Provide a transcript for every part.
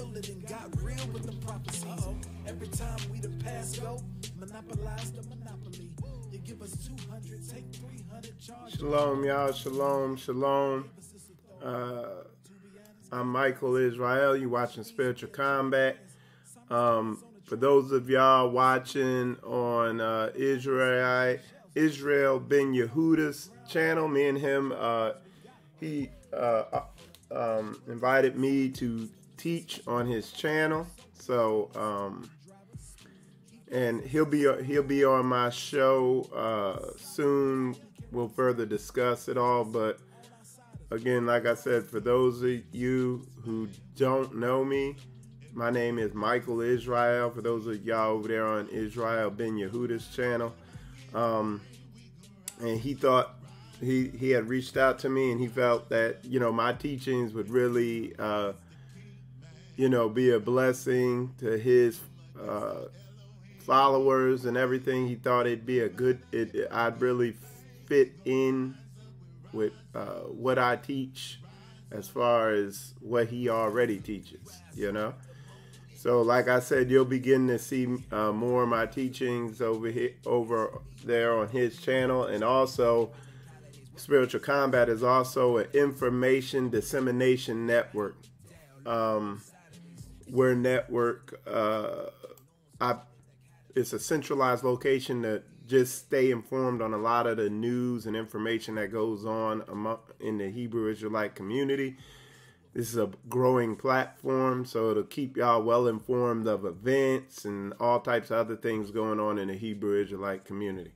feel it and got real with the prophecies. Every time we the past go, monopolize the monopoly. You give us 200, take 300 charge. Shalom, y'all. Shalom, shalom. I'm Michael Israel. You watching Spiritual Combat. For those of y'all watching on Israel Ben Yehuda's channel, me and him, he invited me to teach on his channel. So, and he'll be on my show soon. We'll further discuss it all, but again, like I said, for those of you who don't know me, my name is Michael Israel. For those of y'all over there on Israel Ben Yehuda's channel, and he thought he had reached out to me, and he felt that my teachings would really be a blessing to his followers and everything. He thought it'd be I'd really fit in with what I teach as far as what he already teaches, So like I said, you'll begin to see more of my teachings over there on his channel. And also, Spiritual Combat is also an information dissemination network. We're network, it's a centralized location to just stay informed on a lot of the news and information that goes on in the Hebrew Israelite community. This is a growing platform, so it'll keep y'all well informed of events and all types of other things going on in the Hebrew Israelite community.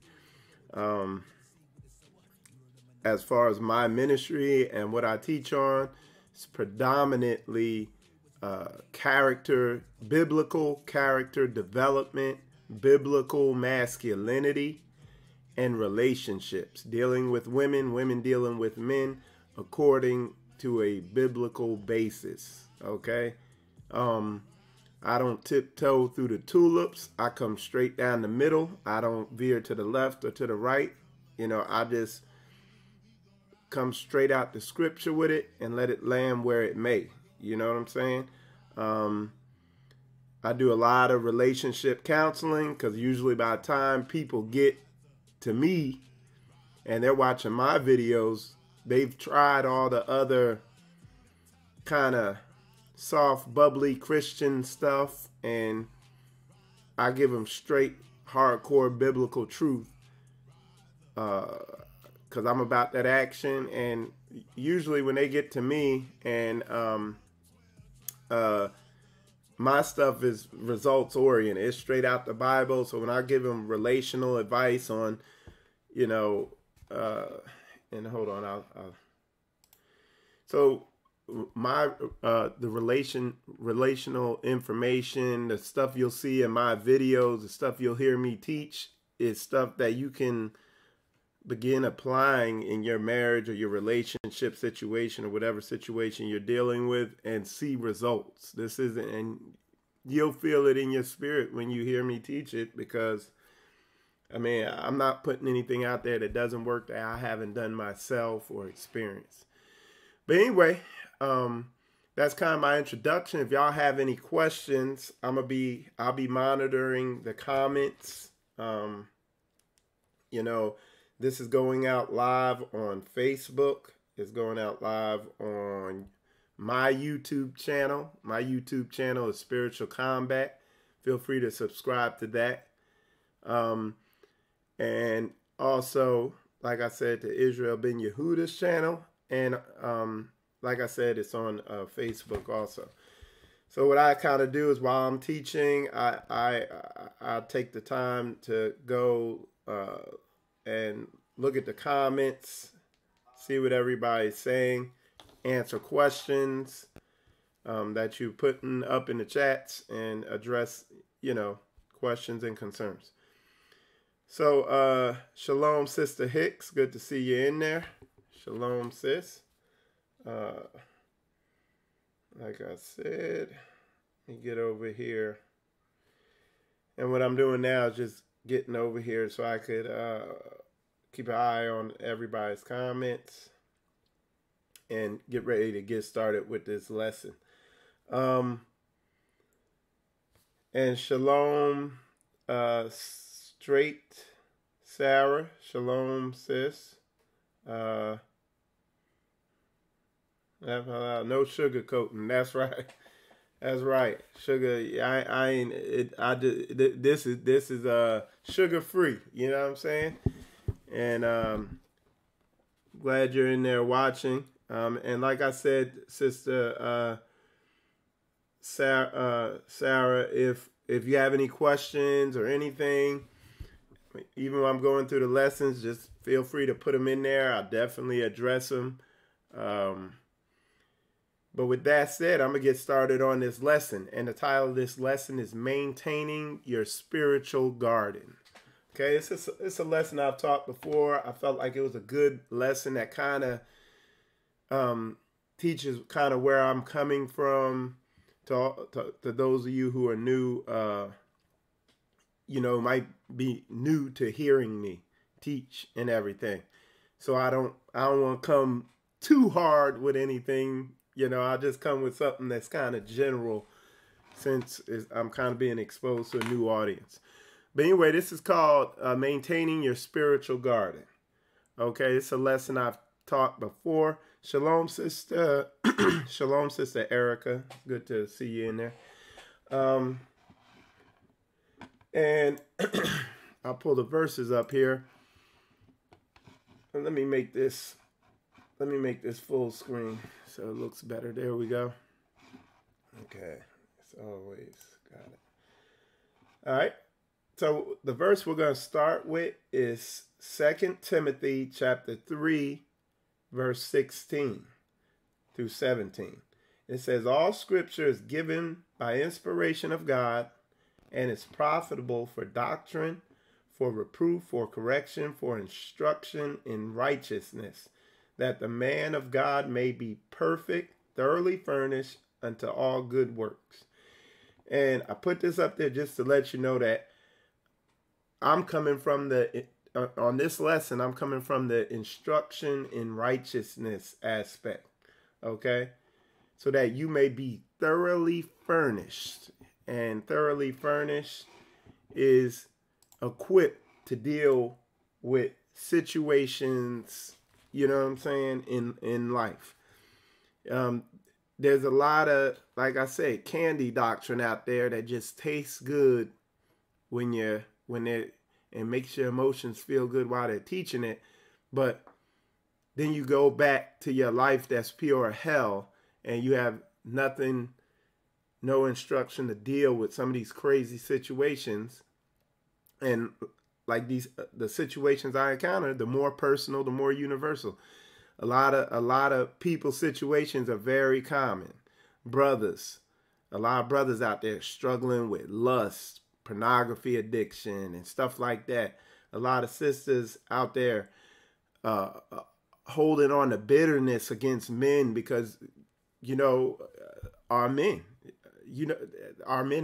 As far as my ministry and what I teach on, it's predominantly biblical character development, biblical masculinity, and relationships, dealing with women, women dealing with men, according to a biblical basis. Okay, I don't tiptoe through the tulips. I come straight down the middle. I don't veer to the left or to the right. I just come straight out the scripture with it and let it land where it may. You know what I'm saying? I do a lot of relationship counseling, because usually by the time people get to me and they're watching my videos, they've tried all the other kind of soft, bubbly Christian stuff, and I give them straight, hardcore biblical truth, because I'm about that action. And usually when they get to me, and my stuff is results oriented. It's straight out the Bible. So when I give them relational advice on, and hold on, so my the relational information, the stuff you'll see in my videos, the stuff you'll hear me teach, is stuff that you can begin applying in your marriage or your relationship situation or whatever situation you're dealing with, and see results. And you'll feel it in your spirit when you hear me teach it, because I'm not putting anything out there that doesn't work, that I haven't done myself or experienced. But anyway, that's kind of my introduction. If y'all have any questions, I'll be monitoring the comments. This is going out live on Facebook. It's going out live on my YouTube channel. My YouTube channel is Spiritual Combat. Feel free to subscribe to that. And also, like I said, to Israel Ben Yehuda's channel. And like I said, it's on Facebook also. So what I kind of do is, while I'm teaching, I take the time to go and look at the comments, see what everybody's saying, answer questions that you're putting up in the chats, and address, questions and concerns. So, shalom, Sister Hicks. Good to see you in there. Shalom, sis. Like I said, let me get over here. And what I'm doing now is just getting over here so I could keep an eye on everybody's comments and get ready to get started with this lesson. And shalom, straight Sarah. Shalom, sis. No sugarcoating. That's right. That's right. Sugar. I ain't. This is sugar free. You know what I'm saying? And glad you're in there watching. And like I said, Sister Sarah, if you have any questions or anything, even when I'm going through the lessons, just feel free to put them in there. I'll definitely address them. But with that said, I'm going to get started on this lesson. And the title of this lesson is Maintaining Your Spiritual Garden. Okay, it's a lesson I've taught before. I felt like it was a good lesson that kind of teaches kind of where I'm coming from to those of you who are new, might be new to hearing me teach and everything. So I don't want to come too hard with anything. I'll just come with something that's kind of general since I'm kind of being exposed to a new audience. But anyway, this is called Maintaining Your Spiritual Garden. Okay, it's a lesson I've taught before. Shalom, Sister. Shalom, Sister Erica. Good to see you in there. And I'll pull the verses up here. And let me make this full screen so it looks better. There we go. Okay, it's always got it. All right. So the verse we're going to start with is 2 Timothy chapter 3, verse 16 through 17. It says, all scripture is given by inspiration of God and is profitable for doctrine, for reproof, for correction, for instruction in righteousness, that the man of God may be perfect, thoroughly furnished unto all good works. And I put this up there just to let you know that I'm coming from on this lesson, I'm coming from the instruction in righteousness aspect, okay? So that you may be thoroughly furnished. And thoroughly furnished is equipped to deal with situations, you know what I'm saying, in life. There's a lot of, like I said, candy doctrine out there that just tastes good and makes your emotions feel good while they're teaching it, but then you go back to your life that's pure hell, and you have no instruction to deal with some of these crazy situations. And like the situations I encounter, the more personal, the more universal. A lot of people's situations are very common. A lot of brothers out there struggling with lust, pornography addiction, and stuff like that. A lot of sisters out there holding on to bitterness against men because, our men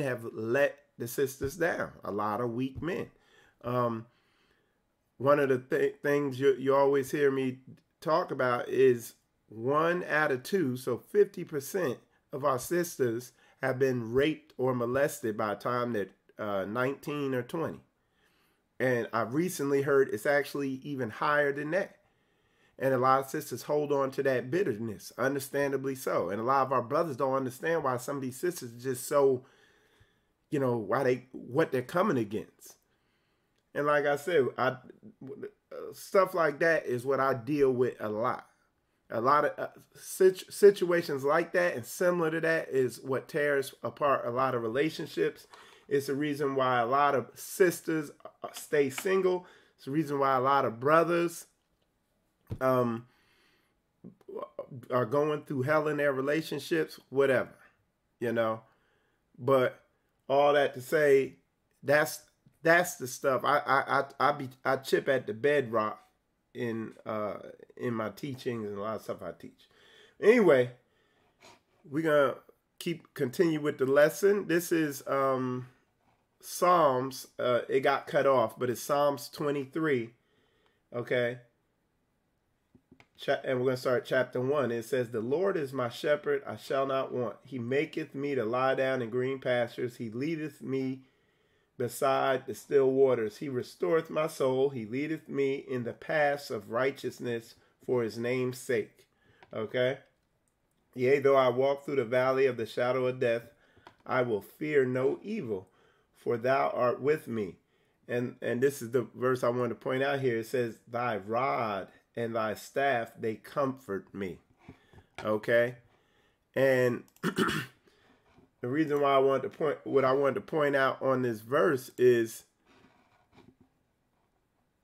have let the sisters down. A lot of weak men. One of the things you always hear me talk about is 1 out of 2, so 50% of our sisters have been raped or molested by the time they're 19 or 20. And I've recently heard it's actually even higher than that. And a lot of sisters hold on to that bitterness, understandably so. And a lot of our brothers don't understand why some of these sisters are just so, what they're coming against. And like I said, stuff like that is what I deal with a lot. A lot of situations like that and similar to that is what tears apart a lot of relationships. It's the reason why a lot of sisters stay single. It's the reason why a lot of brothers are going through hell in their relationships, whatever, But all that to say, that's the stuff I chip at the bedrock in my teachings and a lot of stuff I teach. Anyway, we're gonna continue with the lesson. This is Psalms. It got cut off, but it's Psalms 23. Okay. And we're going to start chapter 1. It says, the Lord is my shepherd, I shall not want. He maketh me to lie down in green pastures. He leadeth me beside the still waters. He restoreth my soul. He leadeth me in the paths of righteousness for his name's sake. Okay? Yea, though I walk through the valley of the shadow of death, I will fear no evil, for thou art with me. And this is the verse I wanted to point out here. It says, thy rod and thy staff, they comfort me. Okay? And the reason why I wanted to point out on this verse is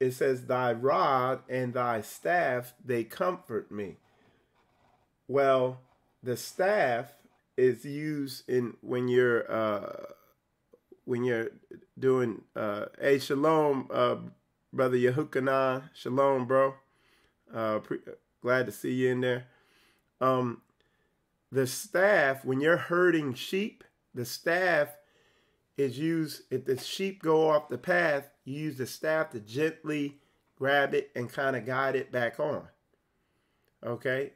it says, thy rod and thy staff, they comfort me. Well, the staff is used in when you're doing hey, shalom, brother Yehukanan, shalom, bro. Glad to see you in there. The staff, when you're herding sheep, the staff is used. If the sheep go off the path, you use the staff to gently grab it and kind of guide it back on. Okay.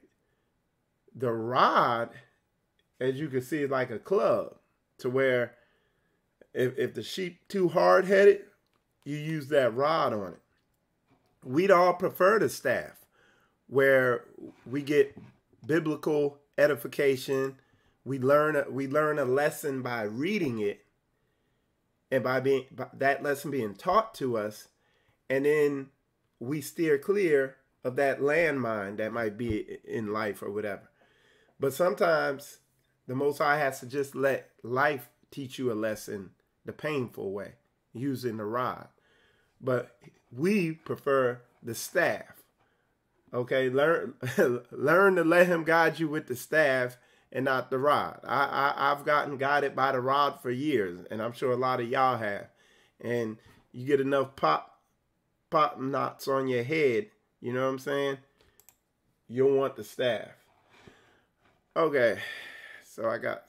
The rod, as you can see, is like a club, to where if the sheep too hard-headed, you use that rod on it. We'd all prefer the staff, where we get biblical edification. We learn a lesson by reading it, and by that lesson being taught to us, and then we steer clear of that landmine that might be in life or whatever. But sometimes the Most High has to just let life teach you a lesson the painful way, using the rod. But we prefer the staff. Okay, learn to let him guide you with the staff and not the rod. I've gotten guided by the rod for years, and I'm sure a lot of y'all have. And you get enough pop knots on your head, you know what I'm saying? You'll want the staff. Okay, so I got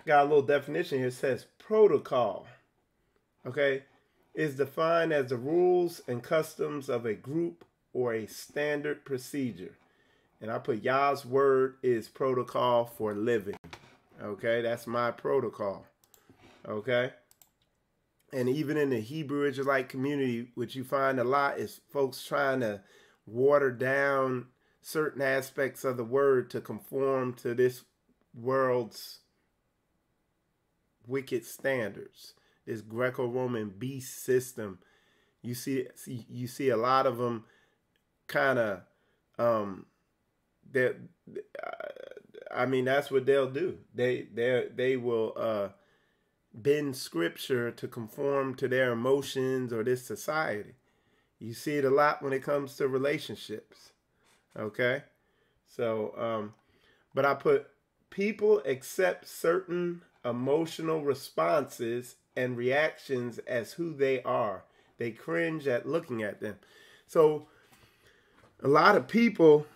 a little definition here. It says protocol. Okay, is defined as the rules and customs of a group or a standard procedure. And I put Yah's word is protocol for living. Okay, that's my protocol. Okay, and even in the Hebrew Israelite community, which you find a lot is folks trying to water down certain aspects of the word to conform to this world's wicked standards, this Greco-Roman beast system. You see a lot of them kind of that's what they'll do. They will bend scripture to conform to their emotions or this society. You see it a lot when it comes to relationships. Okay, so but I put people accept certain emotional responses and reactions as who they are. They cringe at looking at them. So a lot of people,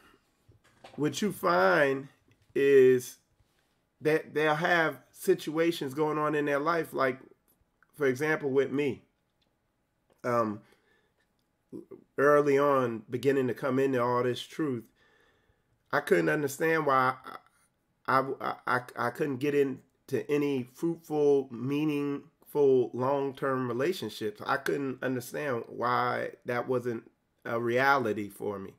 what you find is that they'll have situations going on in their life, like, for example, with me. Early on, beginning to come into all this truth, I couldn't understand why I couldn't get into any fruitful, meaningful, long-term relationships. I couldn't understand why that wasn't a reality for me.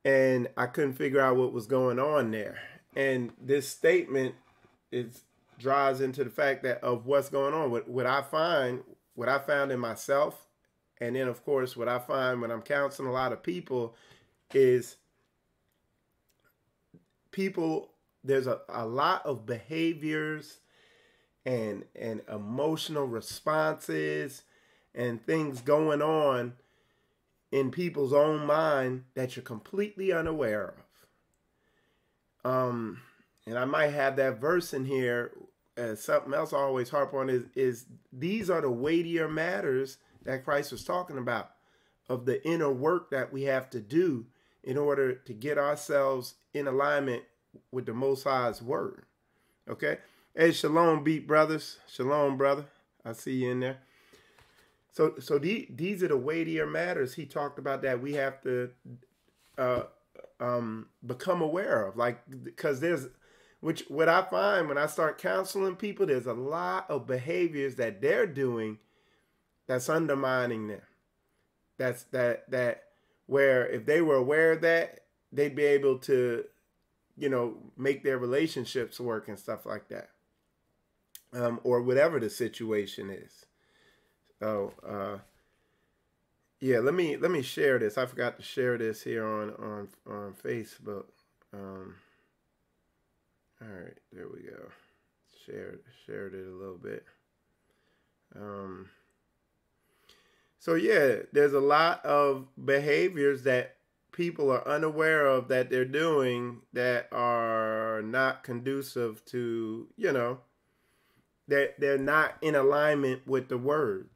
And I couldn't figure out what was going on there. And this statement drives into the fact that of what's going on. What I found in myself, and then, of course, what I find when I'm counseling a lot of people is there's a lot of behaviors and emotional responses and things going on in people's own mind that you're completely unaware of. And I might have that verse in here. Something else I always harp on is these are the weightier matters that Christ was talking about, of the inner work that we have to do in order to get ourselves in alignment with the Most High's word. Okay? Hey, shalom, beat brothers. Shalom, brother. I see you in there. these are the weightier matters he talked about that we have to become aware of, like, because what I find when I start counseling people, there's a lot of behaviors that they're doing that's undermining them. That where if they were aware of that, they'd be able to, make their relationships work and stuff like that, or whatever the situation is. So, yeah, let me share this. I forgot to share this here on Facebook. All right, there we go. Shared it a little bit. So yeah, there's a lot of behaviors that people are unaware of that they're doing that are not conducive to, that they're not in alignment with the word.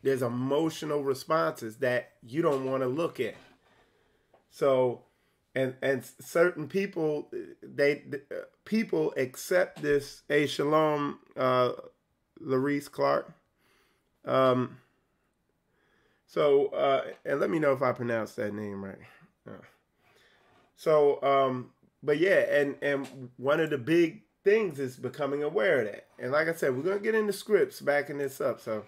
There's emotional responses that you don't want to look at. So, and certain people, people accept this. Hey, shalom, Larice Clark. So, and let me know if I pronounced that name right. But yeah, and one of the big things is becoming aware of that. And like I said, we're going to get into scripts backing this up. So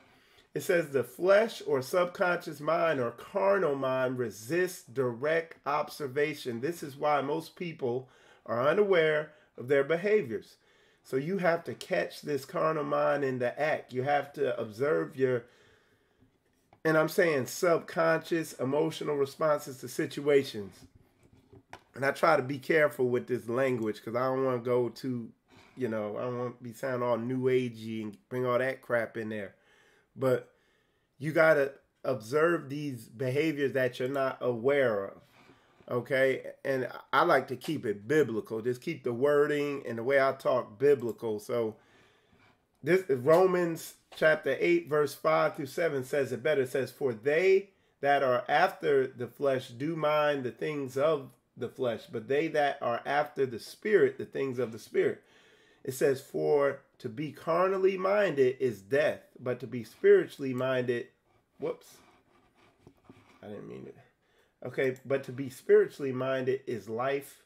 it says the flesh or subconscious mind or carnal mind resists direct observation. This is why most people are unaware of their behaviors. So you have to catch this carnal mind in the act. You have to observe and I'm saying subconscious emotional responses to situations. And I try to be careful with this language because I don't want to go too, I don't want to be sound all new agey and bring all that crap in there. But you got to observe these behaviors that you're not aware of. Okay? And I like to keep it biblical. Just keep the wording and the way I talk biblical. So this Romans chapter 8, verse 5 through 7 says it better. It says, for they that are after the flesh do mind the things of the flesh, but they that are after the spirit, the things of the spirit. It says, for to be carnally minded is death, but to be spiritually minded, I didn't mean it. Okay, but to be spiritually minded is life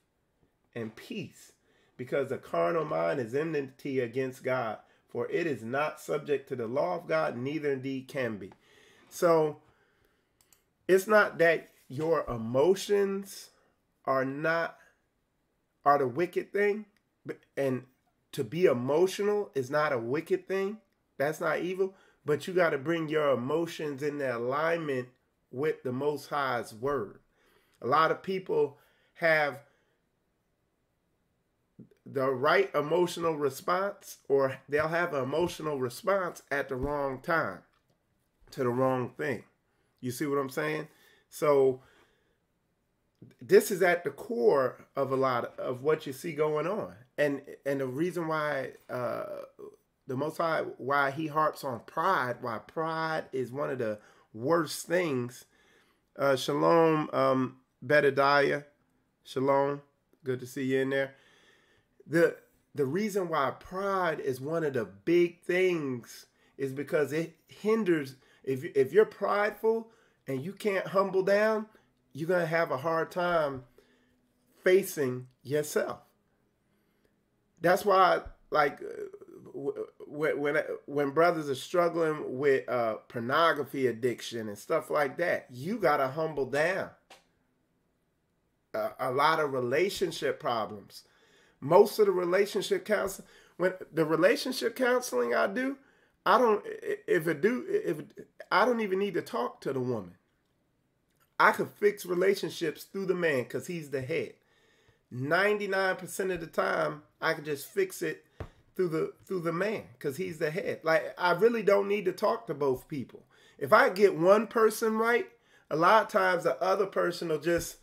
and peace, because the carnal mind is enmity against God, for it is not subject to the law of God, neither indeed can be. So it's not that your emotions are the wicked thing, and to be emotional is not a wicked thing. That's not evil, but you got to bring your emotions in alignment with the Most High's word. A lot of people have the right emotional response, or they'll have an emotional response at the wrong time to the wrong thing. You see what I'm saying? So this is at the core of a lot of what you see going on. And the reason why the Most High, why he harps on pride, why pride is one of the worst things. Shalom, Bedadiah. Shalom. Good to see you in there. The reason why pride is one of the big things is because it hinders. If you're prideful and you can't humble down, you're going to have a hard time facing yourself. That's why, like, when brothers are struggling with pornography addiction and stuff like that, you got to humble down. A lot of relationship problems. Most of the relationship counseling, I do, I don't even need to talk to the woman. I could fix relationships through the man because he's the head. 99% of the time, I could just fix it through the man because he's the head. Like, I really don't need to talk to both people. If I get one person right, a lot of times the other person will just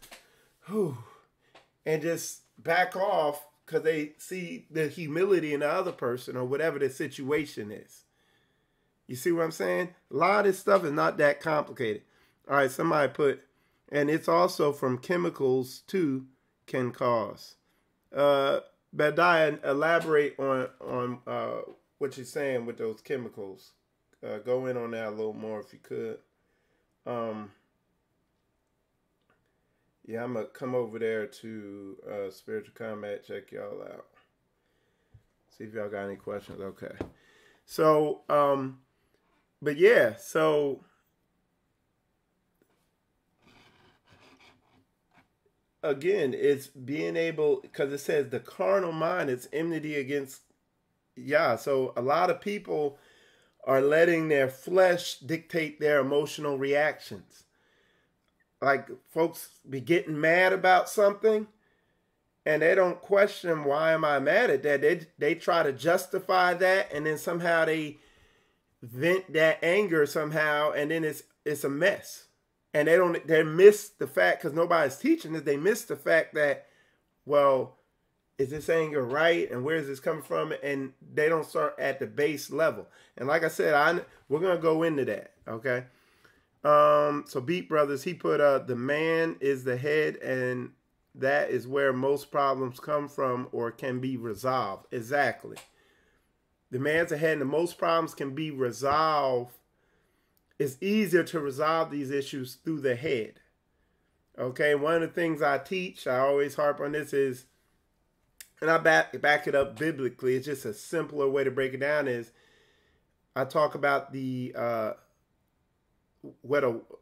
and just back off because they see the humility in the other person or whatever the situation is. You see what I'm saying? A lot of this stuff is not that complicated. All right, somebody put, and it's also from chemicals too can cause. Badiah, elaborate on what you're saying with those chemicals. go in on that a little more if you could. Yeah, I'm going to come over there to Spiritual Combat, check y'all out. See if y'all got any questions. Okay. So, but yeah, so again, it's being able, because it says the carnal mind is enmity against Yah. So a lot of people are letting their flesh dictate their emotional reactions. Like folks be getting mad about something and they don't question, why am I mad at that? They try to justify that, and then somehow they vent that anger somehow, and then it's a mess. And they miss the fact, because nobody's teaching this, they miss the fact that, well, is this anger right? And where is this coming from? And they don't start at the base level. And like I said, we're going to go into that, okay? So Beat Brothers, he put, the man is the head, and that is where most problems come from or can be resolved. Exactly. The man's the head, and the most problems can be resolved. It's easier to resolve these issues through the head. Okay, one of the things I teach, I always harp on this is, and I back it up biblically, it's just a simpler way to break it down, is I talk about the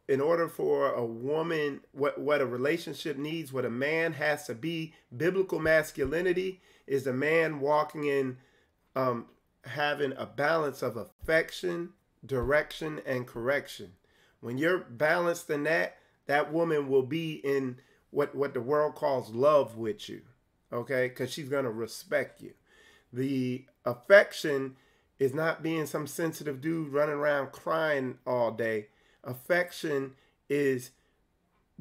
in order for a woman, what a relationship needs, what a man has to be. Biblical masculinity is a man walking in having a balance of affection, direction, and correction. When you're balanced in that woman will be in what the world calls love with you, okay? Because she's going to respect you. The affection is not being some sensitive dude running around crying all day. Affection is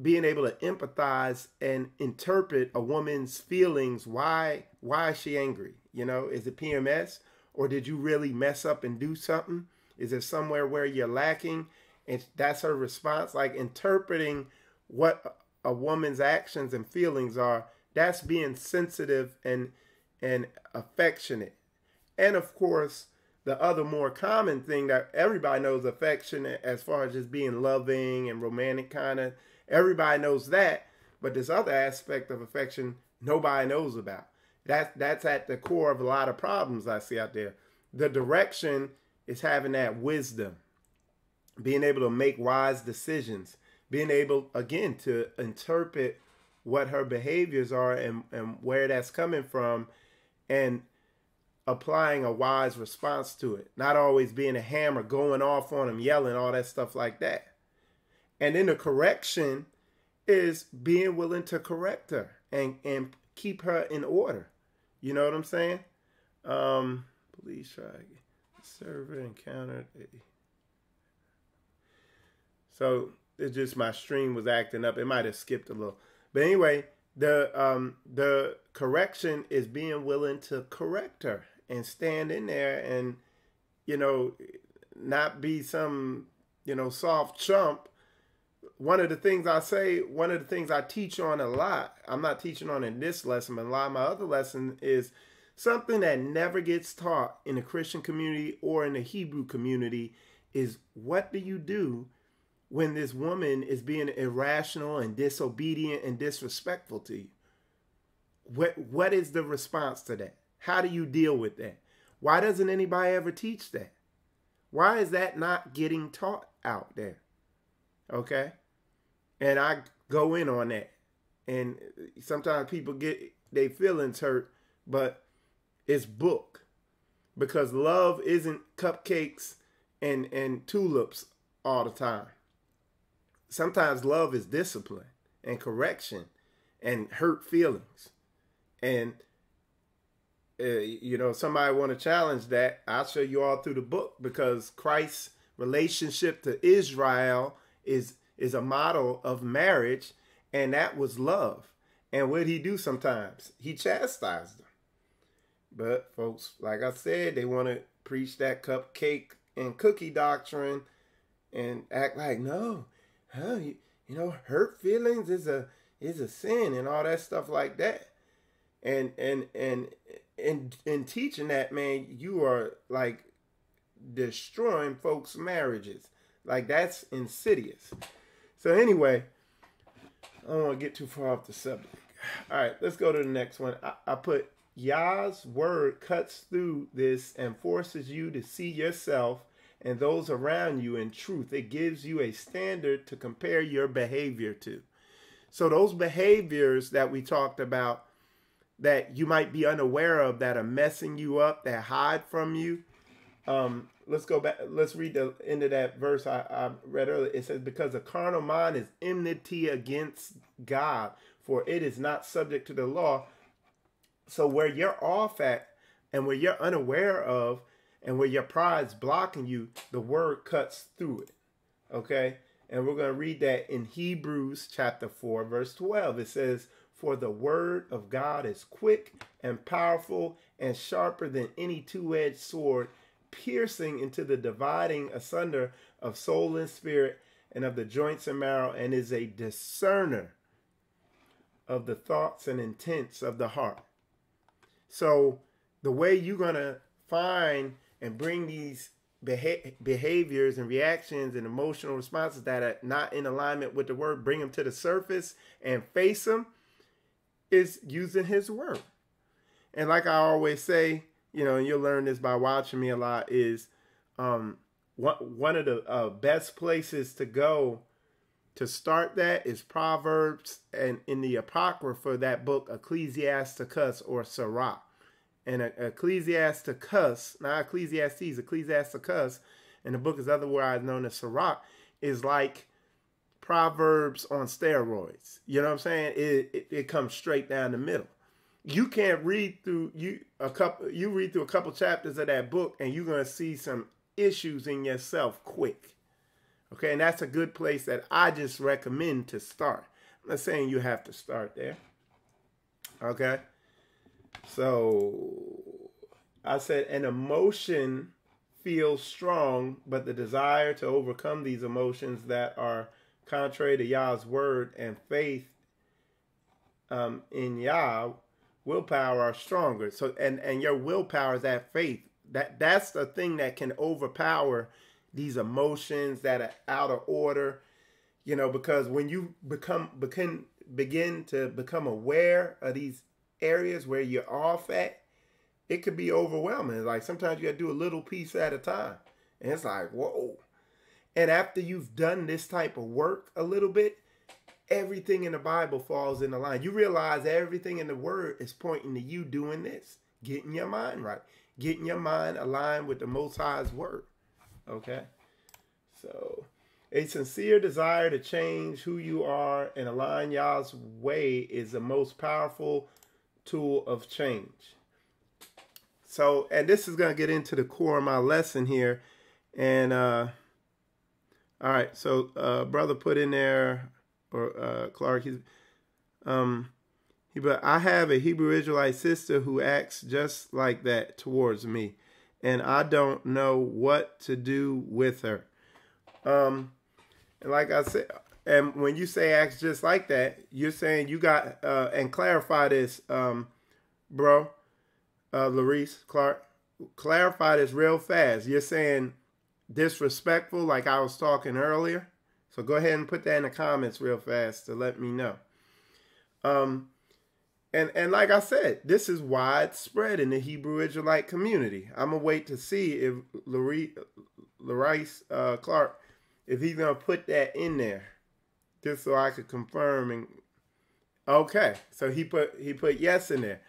being able to empathize and interpret a woman's feelings. Why is she angry? You know, is it PMS? Or did you really mess up and do something? Is there somewhere where you're lacking? And that's her response. Like interpreting what a woman's actions and feelings are, that's being sensitive and affectionate. And of course, the other more common thing that everybody knows, affection, as far as just being loving and romantic kind of, everybody knows that. But this other aspect of affection, nobody knows about. That's at the core of a lot of problems I see out there. The direction is having that wisdom, being able to make wise decisions, being able, again, to interpret what her behaviors are and where that's coming from, and applying a wise response to it. Not always being a hammer, going off on them, yelling, all that stuff like that. And then the correction is being willing to correct her and keep her in order. You know what I'm saying? Police try. The server encountered a... So it's just my stream was acting up. It might have skipped a little. But anyway, the correction is being willing to correct her and stand in there and, you know, not be some, you know, soft chump. One of the things I teach on a lot, I'm not teaching on in this lesson, but a lot of my other lessons, is something that never gets taught in the Christian community or in the Hebrew community, is what do you do when this woman is being irrational and disobedient and disrespectful to you? What is the response to that? How do you deal with that? Why doesn't anybody ever teach that? Why is that not getting taught out there? Okay? And I go in on that. And sometimes people get their feelings hurt, but it's book. Because love isn't cupcakes and tulips all the time. Sometimes love is discipline and correction and hurt feelings. And, you know, somebody want to challenge that, I'll show you all through the book, because Christ's relationship to Israel is a model of marriage, and that was love. And what did he do sometimes? He chastised them. But folks, like I said, they want to preach that cupcake and cookie doctrine and act like, no, you know, hurt feelings is a sin and all that stuff like that. And in teaching that, man, you are like destroying folks' marriages. Like, that's insidious. So anyway, I don't want to get too far off the subject. All right, let's go to the next one. I put Yah's word cuts through this and forces you to see yourself and those around you in truth. It gives you a standard to compare your behavior to. So those behaviors that we talked about that you might be unaware of, that are messing you up, that hide from you. Let's go back. Let's read the end of that verse I read earlier. It says, because the carnal mind is enmity against God, for it is not subject to the law. So where you're off at and where you're unaware of and where your pride's blocking you, the word cuts through it. Okay? And we're going to read that in Hebrews chapter 4, verse 12. It says, for the word of God is quick and powerful and sharper than any two-edged sword, piercing into the dividing asunder of soul and spirit and of the joints and marrow, and is a discerner of the thoughts and intents of the heart. So the way you're going to find and bring these behaviors and reactions and emotional responses that are not in alignment with the word, bring them to the surface and face them, is using his word. And like I always say, you know, and you'll learn this by watching me a lot, is one of the best places to go to start that is Proverbs, and in the Apocrypha, that book, Ecclesiasticus or Sirach. And Ecclesiasticus, not Ecclesiastes, Ecclesiasticus, and the book is otherwise known as Sirach, is like Proverbs on steroids. You know what I'm saying? It comes straight down the middle. You can't read through you read through a couple chapters of that book and you're going to see some issues in yourself quick. Okay, and that's a good place that I just recommend to start. I'm not saying you have to start there. Okay? So I said an emotion feels strong, but the desire to overcome these emotions that are contrary to Yah's word and faith in Yah, willpower, are stronger. So and your willpower is that faith. That's the thing that can overpower these emotions that are out of order. You know, because when you begin to become aware of these areas where you're off at, it could be overwhelming. Like sometimes you got to do a little piece at a time. And it's like, whoa. And after you've done this type of work a little bit, everything in the Bible falls in the line. You realize everything in the word is pointing to you doing this, getting your mind right, getting your mind aligned with the Most High's word. Okay? So a sincere desire to change who you are and align Yah's way is the most powerful tool of change. So, and this is going to get into the core of my lesson here. And, all right. So, brother put in there, or, Clark, but I have a Hebrew Israelite sister who acts just like that towards me, and I don't know what to do with her. And like I said, and when you say acts just like that, you're saying you got, and clarify this, bro, Larice Clark, clarify this real fast. You're saying disrespectful, like I was talking earlier. So go ahead and put that in the comments real fast to let me know. And like I said, this is widespread in the Hebrew Israelite community. I'm going to wait to see if Larice Clark, if he's going to put that in there, just so I could confirm. And okay, so he put yes in there.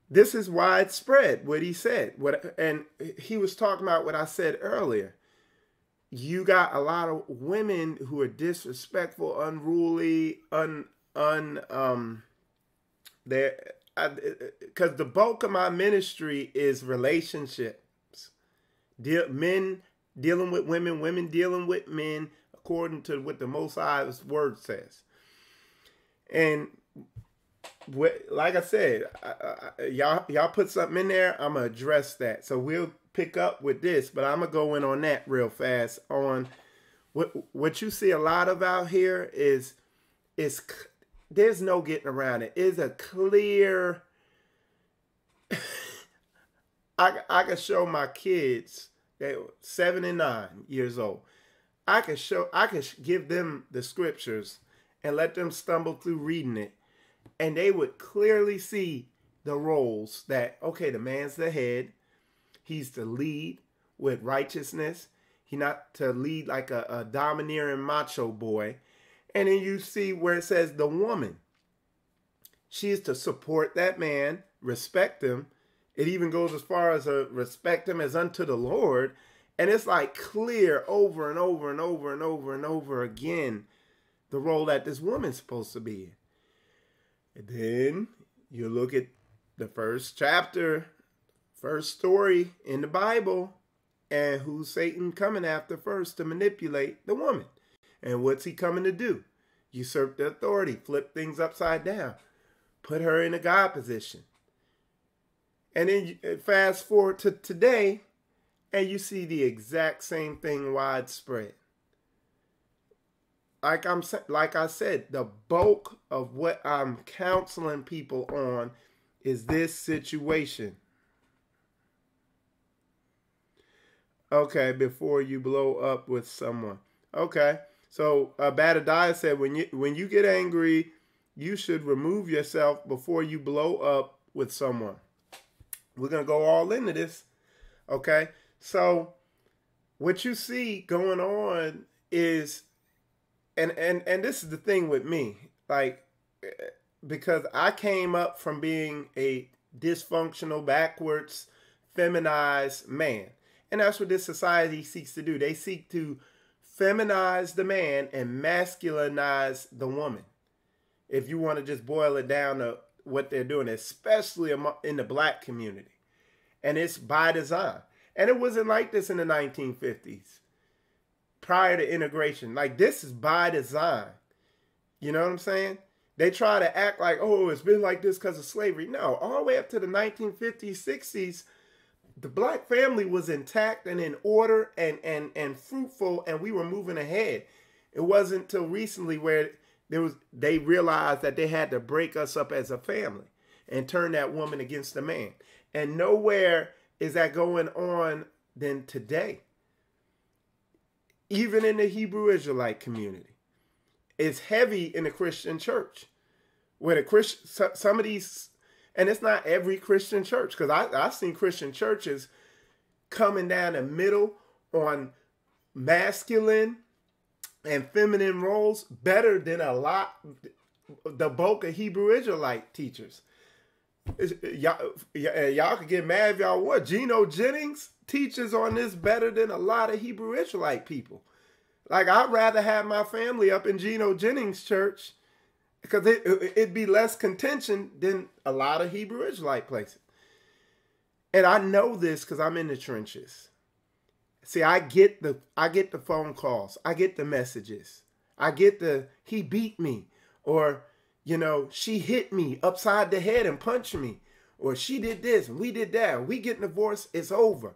This is widespread, what he said. And he was talking about what I said earlier. You got a lot of women who are disrespectful, unruly, because the bulk of my ministry is relationships. Men dealing with women, women dealing with men, according to what the Most High's word says. And like I said, y'all put something in there, I'm going to address that. So we'll pick up with this, but I'm going to go in on that real fast. On what you see a lot of out here is there's no getting around it. It's a clear, I can show my kids They were 7 and 9 years old. I could give them the scriptures and let them stumble through reading it, and they would clearly see the roles that, okay, the man's the head. He's to lead with righteousness. He's not to lead like a domineering macho boy. And then you see where it says the woman. She is to support that man, respect him. It even goes as far as respect him as unto the Lord. And it's like clear over and over and over and over and over again the role that this woman's supposed to be in. And then you look at the first chapter, first story in the Bible, and who's Satan coming after first to manipulate? The woman. And what's he coming to do? Usurp the authority, flip things upside down, put her in a God position. And then you fast forward to today, and you see the exact same thing widespread. Like I said, the bulk of what I'm counseling people on is this situation. Okay, before you blow up with someone. Okay, so Badadiah said when you get angry, you should remove yourself before you blow up with someone. We're going to go all into this. Okay, so what you see going on is, and this is the thing with me, like, because I came up from being a dysfunctional, backwards, feminized man. And that's what this society seeks to do. They seek to feminize the man and masculinize the woman. If you want to just boil it down to what they're doing, especially in the black community. And it's by design. And it wasn't like this in the 1950s, prior to integration. Like, this is by design. You know what I'm saying? They try to act like, oh, it's been like this because of slavery. No, all the way up to the 1950s, 60s, the black family was intact and in order and fruitful, and we were moving ahead. It wasn't until recently where they realized that they had to break us up as a family and turn that woman against the man. And nowhere is that going on than today. Even in the Hebrew Israelite community. It's heavy in the Christian church. Where the Christian, some of these, and it's not every Christian church, because I've seen Christian churches coming down the middle on masculine and feminine roles better than the bulk of Hebrew Israelite teachers. Y'all could get mad if y'all want. Geno Jennings teaches on this better than a lot of Hebrew Israelite people. Like, I'd rather have my family up in Geno Jennings' church because it'd be less contention than a lot of Hebrew Israelite places. And I know this because I'm in the trenches. See, I get the phone calls. I get the messages. I get he beat me, or, she hit me upside the head and punched me, or she did this and we did that. We get divorced, it's over.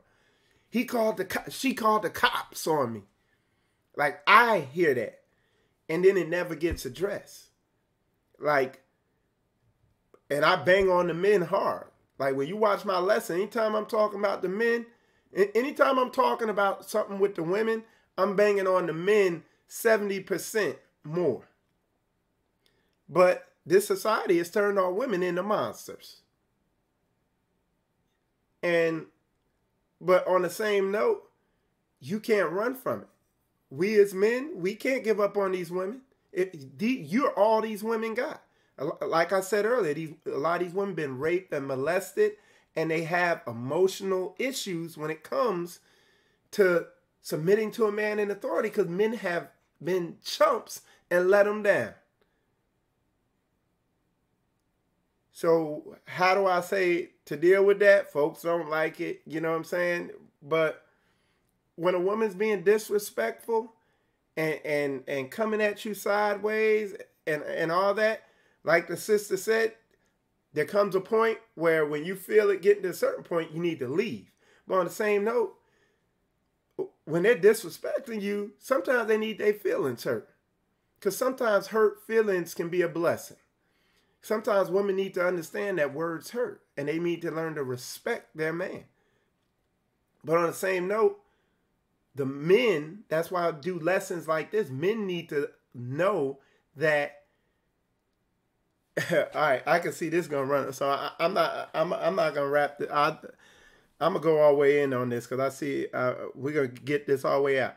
She called the cops on me. Like, I hear that, and then it never gets addressed. Like, and I bang on the men hard. Like, when you watch my lesson, anytime I'm talking about the men, anytime I'm talking about something with the women, I'm banging on the men 70% more. But this society has turned our women into monsters. But on the same note, you can't run from it. We as men, we can't give up on these women. You're all these women got. Like I said earlier, a lot of these women been raped and molested, and they have emotional issues when it comes to submitting to a man in authority because men have been chumps and let them down. So how do I say to deal with that? Folks don't like it, you know what I'm saying? But when a woman's being disrespectful and coming at you sideways and all that, like the sister said, there comes a point where when you feel it getting to a certain point, you need to leave. But on the same note, when they're disrespecting you, sometimes they need their feelings hurt. Because sometimes hurt feelings can be a blessing. Sometimes women need to understand that words hurt, and they need to learn to respect their man. But on the same note, the men, that's why I do lessons like this. Men need to know that. All right, I can see this gonna run. So I'm not gonna wrap it. I'm gonna go all the way in on this because I see we're gonna get this all the way out.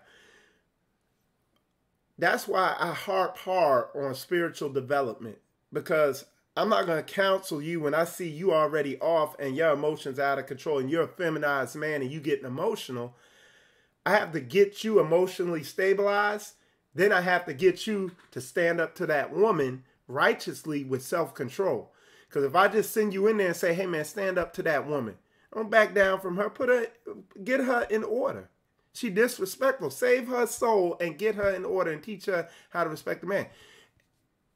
That's why I harp hard on spiritual development, because I'm not going to counsel you when I see you already off and your emotions out of control and you're a feminized man and you getting emotional. I have to get you emotionally stabilized. Then I have to get you to stand up to that woman righteously with self-control. Because if I just send you in there and say, hey man, stand up to that woman, don't back down from her, get her in order. She disrespectful. Save her soul and get her in order and teach her how to respect the man.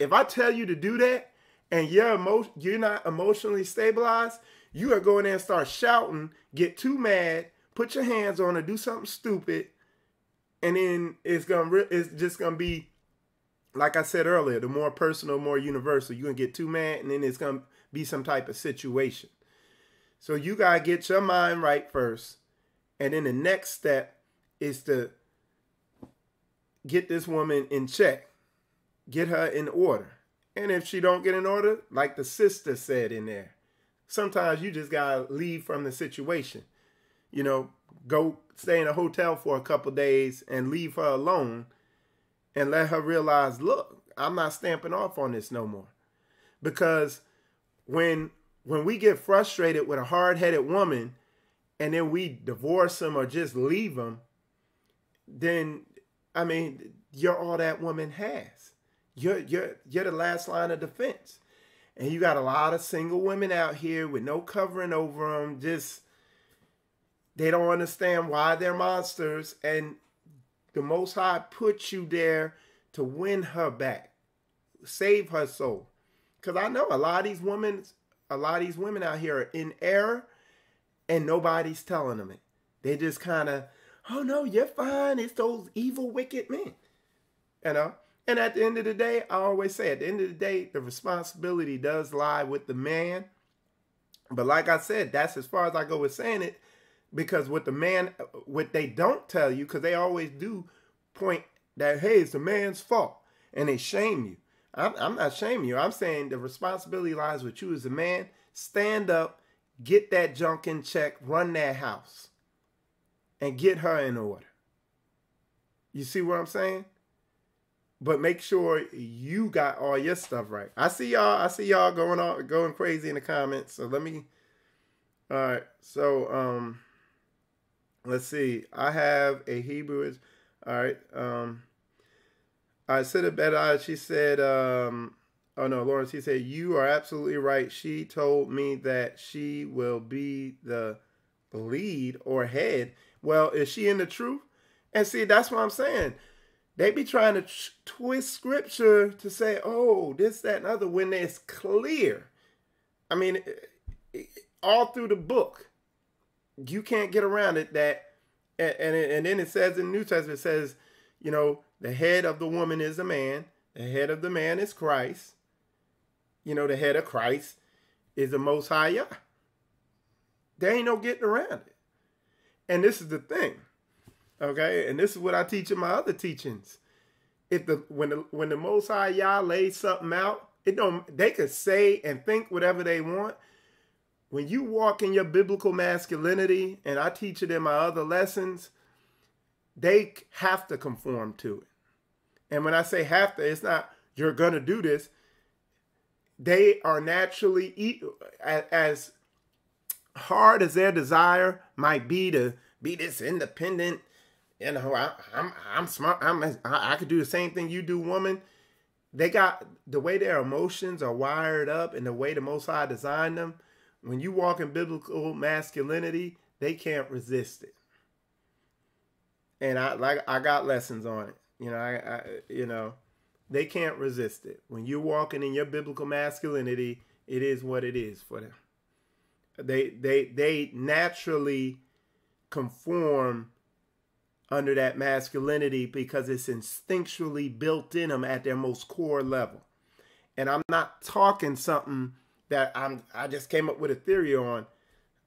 If I tell you to do that and you're not emotionally stabilized, you are going there and start shouting, get too mad, put your hands on her, do something stupid, and then it's just gonna be, like I said earlier, the more personal, more universal. You're gonna get too mad, and then it's gonna be some type of situation. So you gotta get your mind right first, and then the next step is to get this woman in check, get her in order. And if she don't get in order, like the sister said in there, sometimes you just gotta leave from the situation. You know, go stay in a hotel for a couple days and leave her alone and let her realize, look, I'm not stamping off on this no more. Because when we get frustrated with a hard-headed woman and then we divorce them or just leave them, then, I mean, you're all that woman has. You're the last line of defense. And you got a lot of single women out here with no covering over them. Just, they don't understand why they're monsters. And the Most High put you there to win her back. Save her soul. Because I know a lot of these women out here are in error and nobody's telling them it. They just kind of, oh no, you're fine. It's those evil, wicked men. You know? And at the end of the day, I always say, at the end of the day, the responsibility does lie with the man. But like I said, that's as far as I go with saying it. Because what they don't tell you, because they always do point that, hey, it's the man's fault. And they shame you. I'm not shaming you. I'm saying the responsibility lies with you as a man. Stand up, get that junk in check, run that house, and get her in order. You see what I'm saying? But make sure you got all your stuff right. I see y'all going crazy in the comments. So let me. All right. So let's see. I have a Hebrew. All right. I said it better. She said, oh no, Lawrence, he said, you are absolutely right. She told me that she will be the lead or head. Well, is she in the truth? And see, that's what I'm saying. They be trying to twist scripture to say, oh, this, that, and other, when it's clear. I mean, all through the book, you can't get around it. And then it says in the New Testament, it says, you know, the head of the woman is a man. The head of the man is Christ. You know, the head of Christ is the Most High Yah. There ain't no getting around it. And this is the thing. Okay, and this is what I teach in my other teachings. When the Most High Yah lays something out, they could say and think whatever they want. When you walk in your biblical masculinity, and I teach it in my other lessons, they have to conform to it. And when I say have to, it's not you're gonna do this. They are naturally, as hard as their desire might be to be this independent. You know, I'm smart. I could do the same thing you do, woman. They got the way their emotions are wired up and the way the Most High designed them. When you walk in biblical masculinity, they can't resist it. And I got lessons on it. You know, they can't resist it. When you're walking in your biblical masculinity, it is what it is for them. They naturally conform under that masculinity because it's instinctually built in them at their most core level. And I'm not talking something that I just came up with a theory on.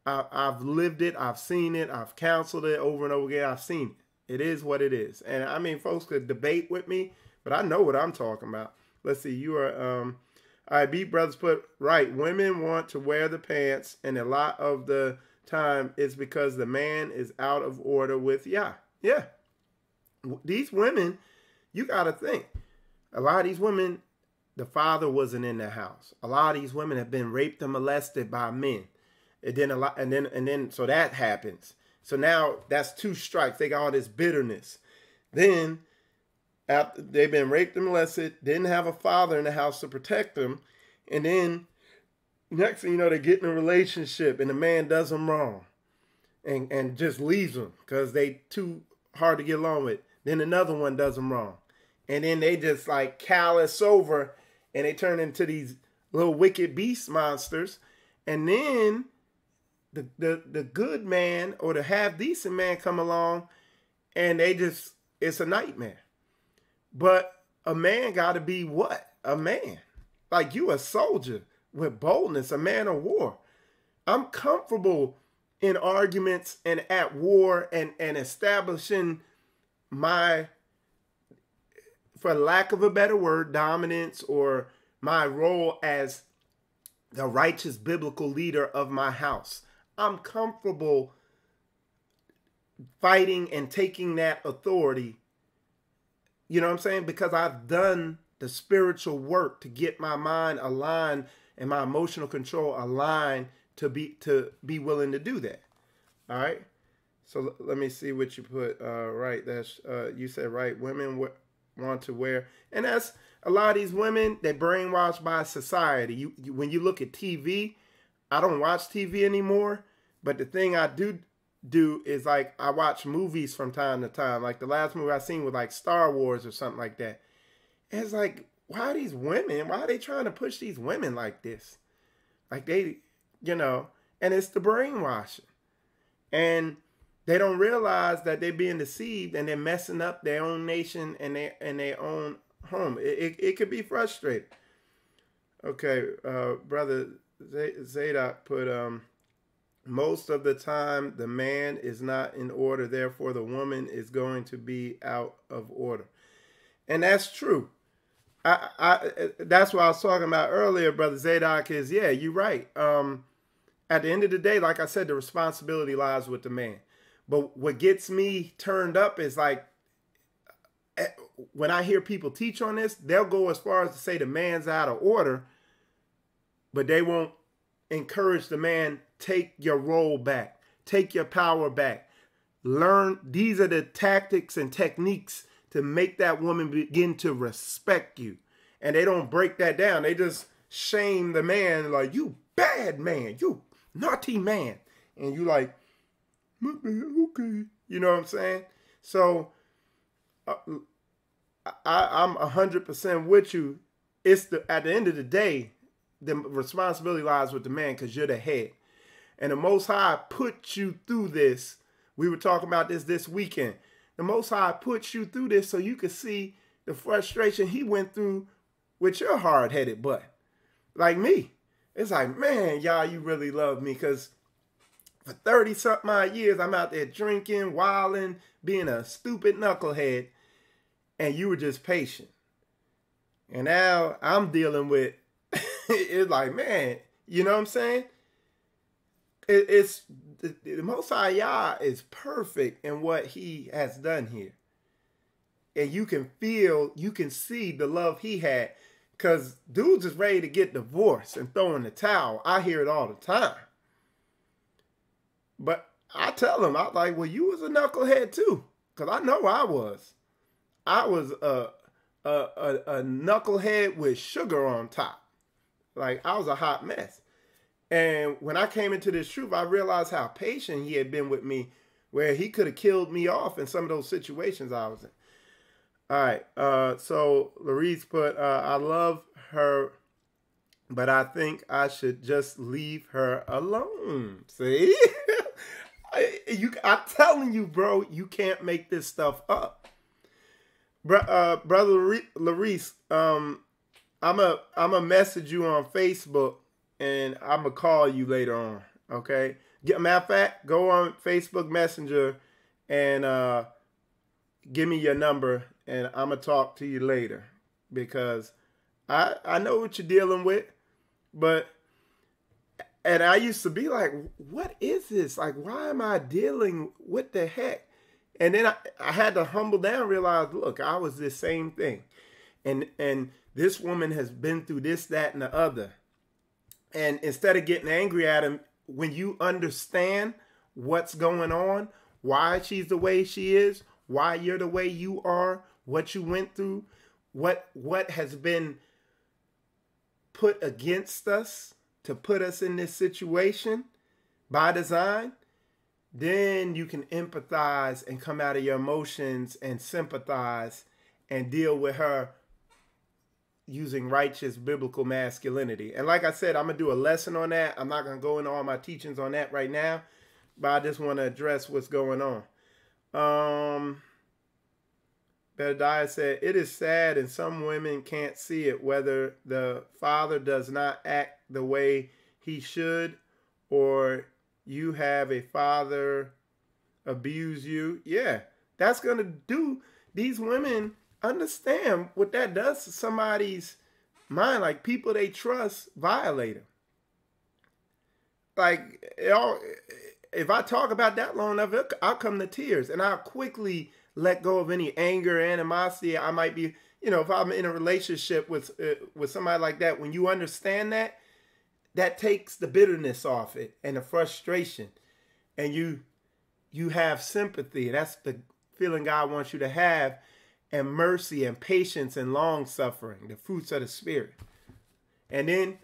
I've lived it. I've seen it. I've counseled it over and over again. I've seen it. It is what it is. And I mean, folks could debate with me, but I know what I'm talking about. Let's see. You are, all right, Beat Brothers put, right. Women want to wear the pants, and a lot of the time it's because the man is out of order with Yah. Yeah. These women, you got to think. A lot of these women, the father wasn't in the house. A lot of these women have been raped and molested by men. And then so that happens. So now that's 2 strikes. They got all this bitterness. Then after they've been raped and molested, didn't have a father in the house to protect them, and then next thing you know, they get in a relationship and the man does them wrong, and just leaves them because they too hard to get along with. Then another one does them wrong, and then they just like callous over, and they turn into these little wicked beast monsters, and then the good man or the half decent man come along, and it's a nightmare. But a man got to be what? A man. Like you a soldier with boldness, a man of war. I'm comfortable in arguments and at war and establishing my, for lack of a better word, dominance, or my role as the righteous biblical leader of my house. I'm comfortable fighting and taking that authority. You know what I'm saying? Because I've done the spiritual work to get my mind aligned and my emotional control aligned to be willing to do that. All right. So let me see what you put. Right. That's you said right. Women want to wear, and that's a lot of these women. They're brainwashed by society. You when you look at TV, I don't watch TV anymore. But the thing I do is like I watch movies from time to time. Like the last movie I seen was like Star Wars or something like that. And it's like, why are these women? Why are they trying to push these women like this? Like they, and it's the brainwashing. And they don't realize that they're being deceived and they're messing up their own nation and their own home. It could be frustrating. Okay, Brother Zadok put, most of the time the man is not in order, therefore the woman is going to be out of order. And that's true. That's what I was talking about earlier, Brother Zadok, is, yeah, you're right. At the end of the day, like I said, the responsibility lies with the man. But what gets me turned up is like, when I hear people teach on this, they'll go as far as to say the man's out of order, but they won't encourage the man, take your role back, take your power back. Learn, these are the tactics and techniques to make that woman begin to respect you. And they don't break that down. They just shame the man like, you bad man, you naughty man. And you like, okay. You know what I'm saying? So I'm 100% with you. It's at the end of the day, the responsibility lies with the man because you're the head. And the Most High put you through this. We were talking about this weekend. The Most High puts you through this so you can see the frustration he went through with your hard-headed butt. Like me. It's like, man, y'all, you really love me because for 30-something odd years, I'm out there drinking, wilding, being a stupid knucklehead, and you were just patient. And now I'm dealing with, it's like, man, you know what I'm saying? It's the Most High Yah is perfect in what he has done here. And you can feel, you can see the love he had. Because dudes is ready to get divorced and throw in the towel. I hear it all the time. But I tell them, I'm like, well, you was a knucklehead too. Because I know I was. I was a knucklehead with sugar on top. Like, I was a hot mess. And when I came into this truth, I realized how patient he had been with me, where he could have killed me off in some of those situations I was in. All right. So Larice put, I love her, but I think I should just leave her alone. See? I'm telling you, bro, you can't make this stuff up. Brother Larice, I'm a message you on Facebook, and I'm going to call you later on, okay? Matter of fact, go on Facebook Messenger, and give me your number and I'm going to talk to you later, because I know what you're dealing with, and I used to be like, what is this? Like, why am I dealing with the heck? And then I had to humble down, realize, look, I was this same thing. And this woman has been through this, that, and the other. And instead of getting angry at him, when you understand what's going on, why she's the way she is, why you're the way you are, what you went through, what has been put against us to put us in this situation by design, then you can empathize and come out of your emotions and sympathize and deal with her using righteous biblical masculinity. And like I said, I'm going to do a lesson on that. I'm not going to go into all my teachings on that right now, but I just want to address what's going on. Bedadiah said, it is sad and some women can't see it, whether the father does not act the way he should, or you have a father abuse you. Yeah, that's going to do. These women understand what that does to somebody's mind. Like, people they trust violate them. Like, if I talk about that long enough, I'll come to tears, and I'll quickly let go of any anger, animosity. I might be, if I'm in a relationship with somebody like that, when you understand that takes the bitterness off it and the frustration, and you have sympathy. That's the feeling God wants you to have, and mercy and patience and long suffering, the fruits of the Spirit. And then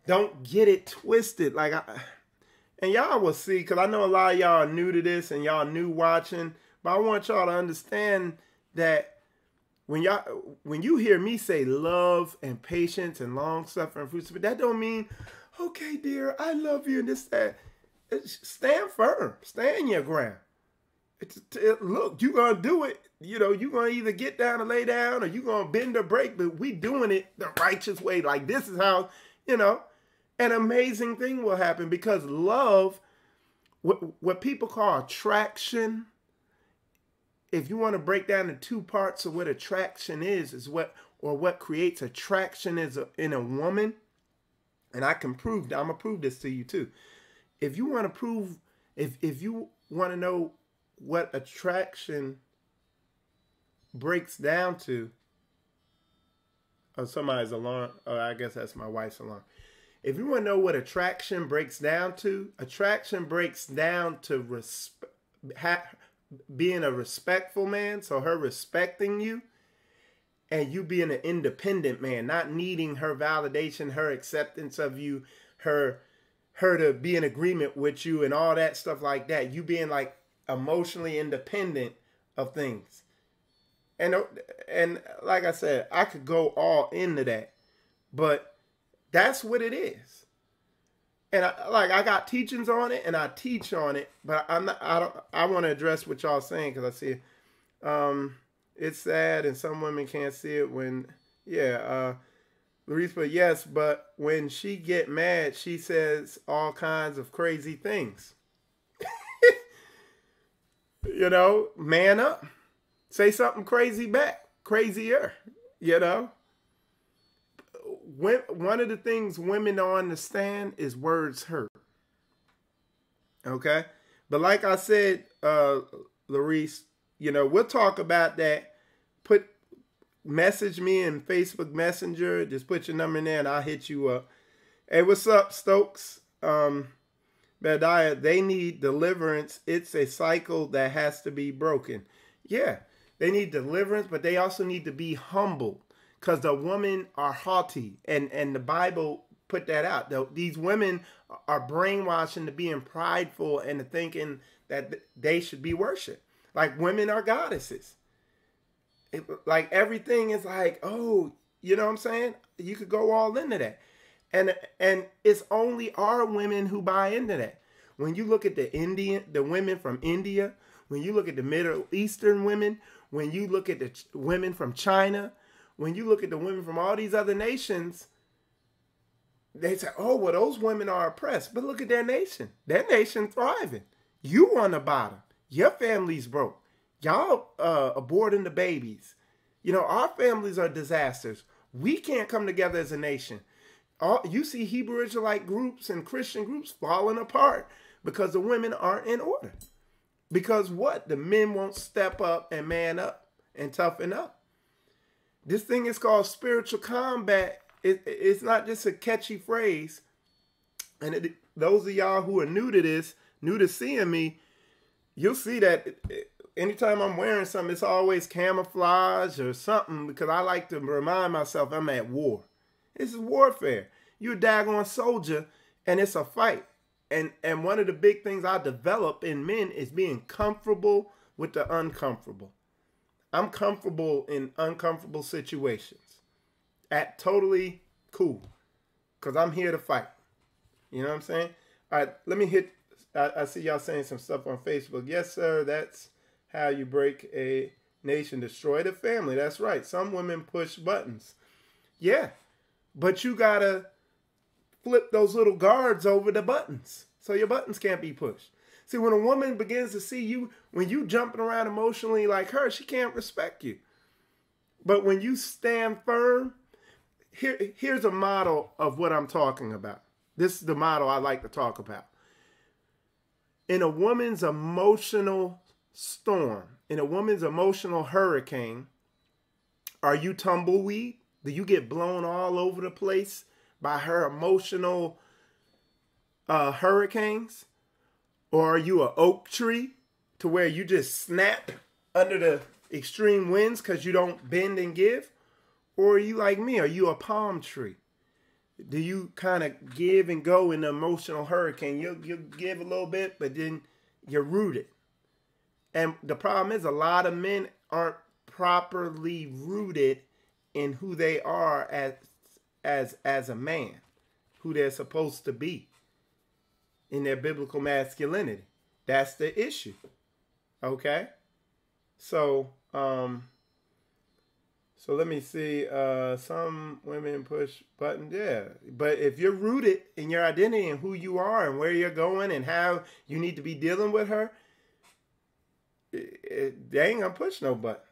don't get it twisted. And y'all will see, because I know a lot of y'all are new to this and y'all new watching, but I want y'all to understand that when you hear me say love and patience and long suffering fruits, but that don't mean, okay, dear, I love you and this, that. Stand firm. Stand your ground. Look, you're going to do it. You're going to either get down and lay down, or you're going to bend or break, but we doing it the righteous way. Like, this is how, an amazing thing will happen, because love, what people call attraction, if you want to break down the two parts of what attraction is what creates attraction in a woman, and I'm going to prove this to you too. If you want to know what attraction breaks down to, somebody's alarm, I guess that's my wife's alarm. If you want to know what attraction breaks down to being a respectful man, so her respecting you, and you being an independent man, not needing her validation, her acceptance of you, her to be in agreement with you and all that stuff like that. You being like emotionally independent of things. And like I said, I could go all into that, but that's what it is. And I got teachings on it, and I teach on it, but I want to address what y'all saying, because I see it's sad and some women can't see it when, Larice, but yes, but when she get mad, she says all kinds of crazy things. Man up. Say something crazy back. Crazier. One of the things women don't understand is words hurt. Okay? But like I said, Larice, we'll talk about that. Message me in Facebook Messenger. Just put your number in there and I'll hit you up. Hey, what's up, Stokes? Bedadiah, they need deliverance. It's a cycle that has to be broken. Yeah, they need deliverance, but they also need to be humbled, because the women are haughty, and the Bible put that out. These women are brainwashed into being prideful and to thinking that they should be worshipped. Like, women are goddesses. Like, everything is like, oh, you know what I'm saying? You could go all into that. And it's only our women who buy into that. When you look at the women from India, when you look at the Middle Eastern women, when you look at the women from China, when you look at the women from all these other nations, they say, oh, well, those women are oppressed. But look at their nation. Their nation thriving. You on the bottom. Your family's broke. Y'all aborting the babies. You know, our families are disasters. We can't come together as a nation. You see Hebrew Israelite groups and Christian groups falling apart because the women aren't in order. Because what? The men won't step up and man up and toughen up. This thing is called spiritual combat. It's not just a catchy phrase. And those of y'all who are new to this, new to seeing me, you'll see that anytime I'm wearing something, it's always camouflage or something, because I like to remind myself I'm at war. This is warfare. You're a daggone soldier, and it's a fight. And one of the big things I develop in men is being comfortable with the uncomfortable. I'm comfortable in uncomfortable situations. Totally cool. Because I'm here to fight. You know what I'm saying? All right, let me hit. I see y'all saying some stuff on Facebook. Yes, sir, that's how you break a nation. Destroy the family. That's right. Some women push buttons. Yeah, but you got to flip those little guards over the buttons so your buttons can't be pushed. See, when a woman begins to see you, when you jumping around emotionally like her, she can't respect you. But when you stand firm, here's a model of what I'm talking about. This is the model I like to talk about. In a woman's emotional storm, in a woman's emotional hurricane, are you tumbleweed? Do you get blown all over the place by her emotional hurricanes? Or are you an oak tree to where you just snap under the extreme winds because you don't bend and give? Or are you like me? Are you a palm tree? Do you kind of give and go in the emotional hurricane? You'll give a little bit, but then you're rooted. And the problem is a lot of men aren't properly rooted in who they are as a man, who they're supposed to be in their biblical masculinity. That's the issue. Okay? So let me see. Some women push buttons. Yeah. But if you're rooted in your identity and who you are and where you're going and how you need to be dealing with her, they ain't going to push no buttons.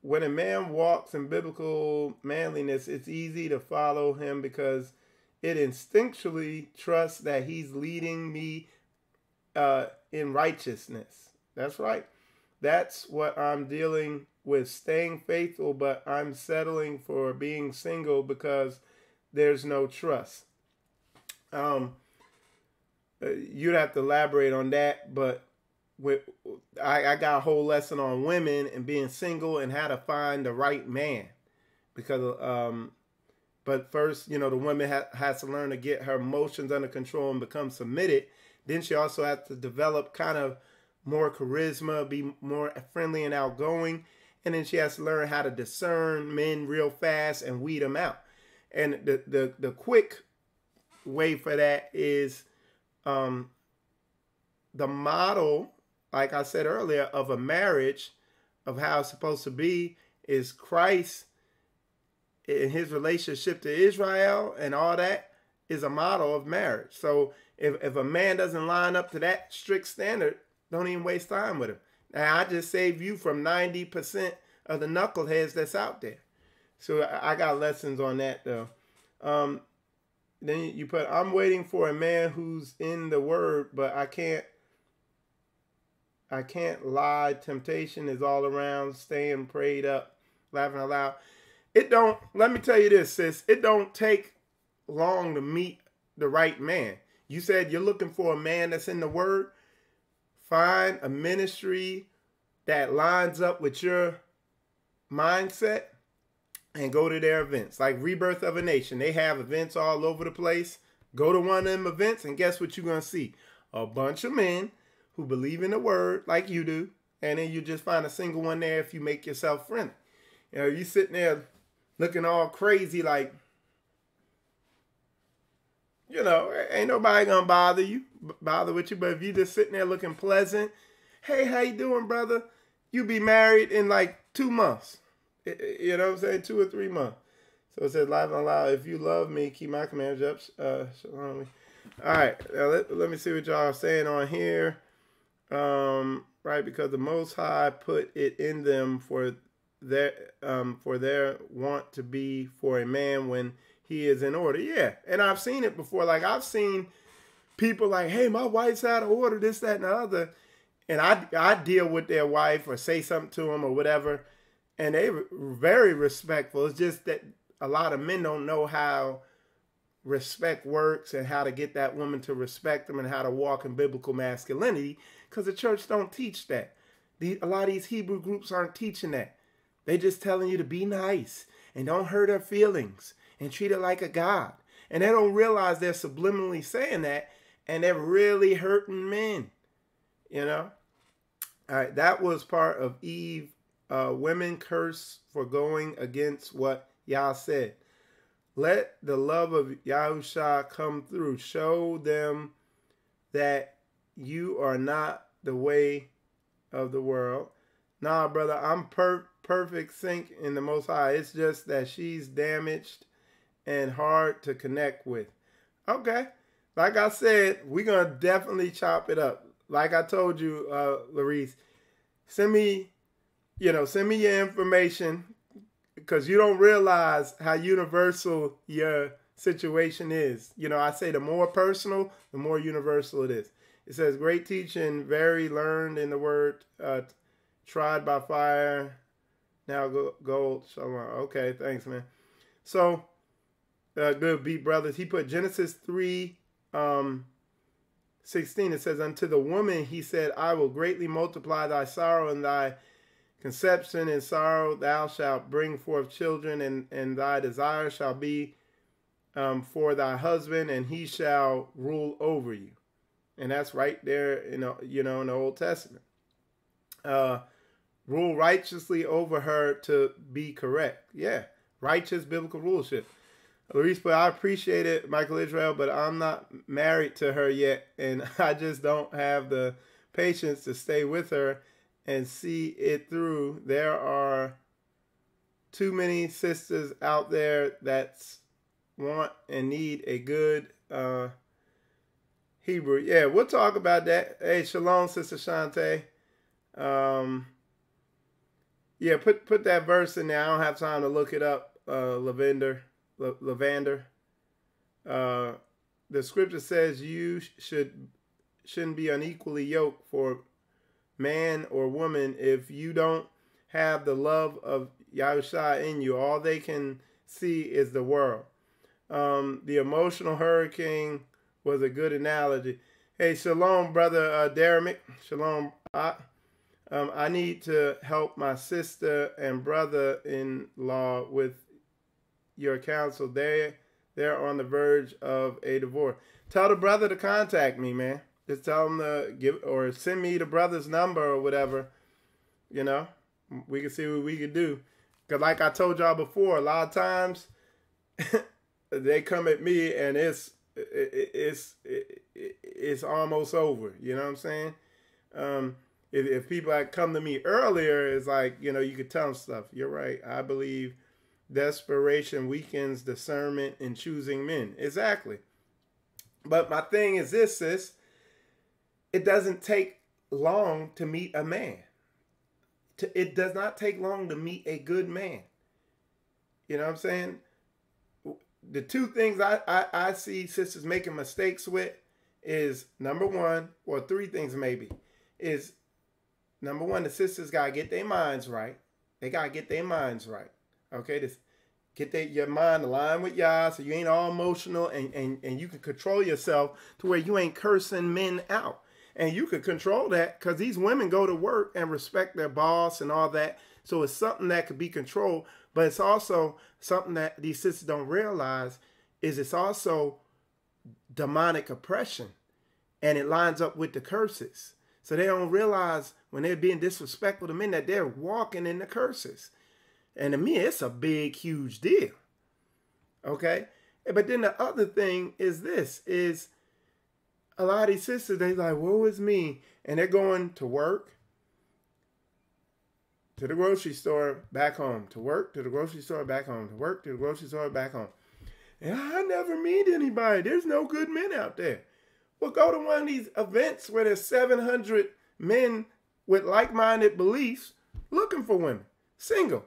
When a man walks in biblical manliness, it's easy to follow him because it instinctually trusts that he's leading me in righteousness. That's right. That's what I'm dealing with, staying faithful, but I'm settling for being single because there's no trust. You'd have to elaborate on that, but I got a whole lesson on women and being single and how to find the right man. Because, but first, the woman has to learn to get her emotions under control and become submitted. Then she also has to develop kind of more charisma, be more friendly and outgoing. And then she has to learn how to discern men real fast and weed them out. And the quick way for that is the model, like I said earlier, of a marriage, of how it's supposed to be, is Christ in his relationship to Israel and all that is a model of marriage. So if a man doesn't line up to that strict standard, don't even waste time with him. Now, I just saved you from 90% of the knuckleheads that's out there. So I got lessons on that, though. Then you put, I'm waiting for a man who's in the word, but I can't lie. Temptation is all around, staying prayed up, laughing aloud. Let me tell you this, sis. It don't take long to meet the right man. You said you're looking for a man that's in the word. Find a ministry that lines up with your mindset and go to their events. Like Rebirth of a Nation. They have events all over the place. Go to one of them events and guess what you're going to see? A bunch of men who believe in the word like you do. And then you just find a single one there if you make yourself friendly. You sitting there looking all crazy like, ain't nobody going to bother with you. But if you just sitting there looking pleasant, hey, how you doing, brother? You be married in like 2 months. You know what I'm saying? 2 or 3 months. So it says, live and loud, if you love me, keep my commands up. Shalom. All right. Let me see what y'all are saying on here. right? Because the Most High put it in them for their want to be for a man when he is in order. Yeah, and I've seen it before. Like I've seen people like, hey, my wife's out of order, this, that, and the other. And I deal with their wife or say something to them or whatever. And they're very respectful. It's just that a lot of men don't know how respect works and how to get that woman to respect them and how to walk in biblical masculinity, because the church don't teach that. A lot of these Hebrew groups aren't teaching that. They just telling you to be nice and don't hurt her feelings and treat her like a god. And they don't realize they're subliminally saying that, and they're really hurting men. You know? All right, that was part of Eve. Women curse for going against what Yah said. Let the love of Yahusha come through. Show them that you are not the way of the world. Nah, brother, I'm perfect sync in the Most High. It's just that she's damaged and hard to connect with. Okay. Like I said, we're going to definitely chop it up. Like I told you, Larice, send me your information, because you don't realize how universal your situation is. You know, I say the more personal, the more universal it is. It says, great teaching, very learned in the word, tried by fire, now gold. Shalom. Okay, thanks, man. So, good beat, brothers. He put Genesis 3:16. It says, unto the woman he said, I will greatly multiply thy sorrow and thy conception. In sorrow thou shalt bring forth children, and thy desire shall be for thy husband, and he shall rule over you. And that's right there in the Old Testament. Rule righteously over her to be correct. Yeah, righteous biblical rulership. Luis, but I appreciate it, Michael Israel, but I'm not married to her yet, and I just don't have the patience to stay with her and see it through. There are too many sisters out there that want and need a good Hebrew. Yeah, we'll talk about that. Hey, shalom, Sister Shante. Yeah, put that verse in there. I don't have time to look it up. Lavander. The scripture says you shouldn't be unequally yoked for man or woman. If you don't have the love of Yahushua in you, all they can see is the world. The emotional hurricane was a good analogy. Hey, shalom, brother Derek. Shalom. I need to help my sister and brother-in-law with your counsel. They're on the verge of a divorce. Tell the brother to contact me, man. Just tell him to give or send me the brother's number or whatever. You know, we can see what we can do. Because like I told y'all before, a lot of times they come at me and it's almost over. You know what I'm saying? If people had come to me earlier, it's like, you could tell them stuff. You're right. I believe desperation weakens discernment in choosing men. Exactly. But my thing is this, sis. It doesn't take long to meet a man. It does not take long to meet a good man. You know what I'm saying? The two things I see sisters making mistakes with is, number one, or three things maybe, is number one, the sisters got to get their minds right. They got to get their minds right. Okay? Get your mind aligned with Yah so you ain't all emotional and you can control yourself to where you ain't cursing men out. And you can control that because these women go to work and respect their boss and all that. So it's something that could be controlled. But it's also something that these sisters don't realize is it's also demonic oppression. And it lines up with the curses. So they don't realize when they're being disrespectful to men that they're walking in the curses. And to me, it's a big, huge deal. Okay? But then the other thing is this, is a lot of these sisters, they're like, woe is me. And they're going to work, to the grocery store, back home. To work, to the grocery store, back home. To work, to the grocery store, back home. And I never meet anybody. There's no good men out there. Well, go to one of these events where there's 700 men with like-minded beliefs looking for women, single.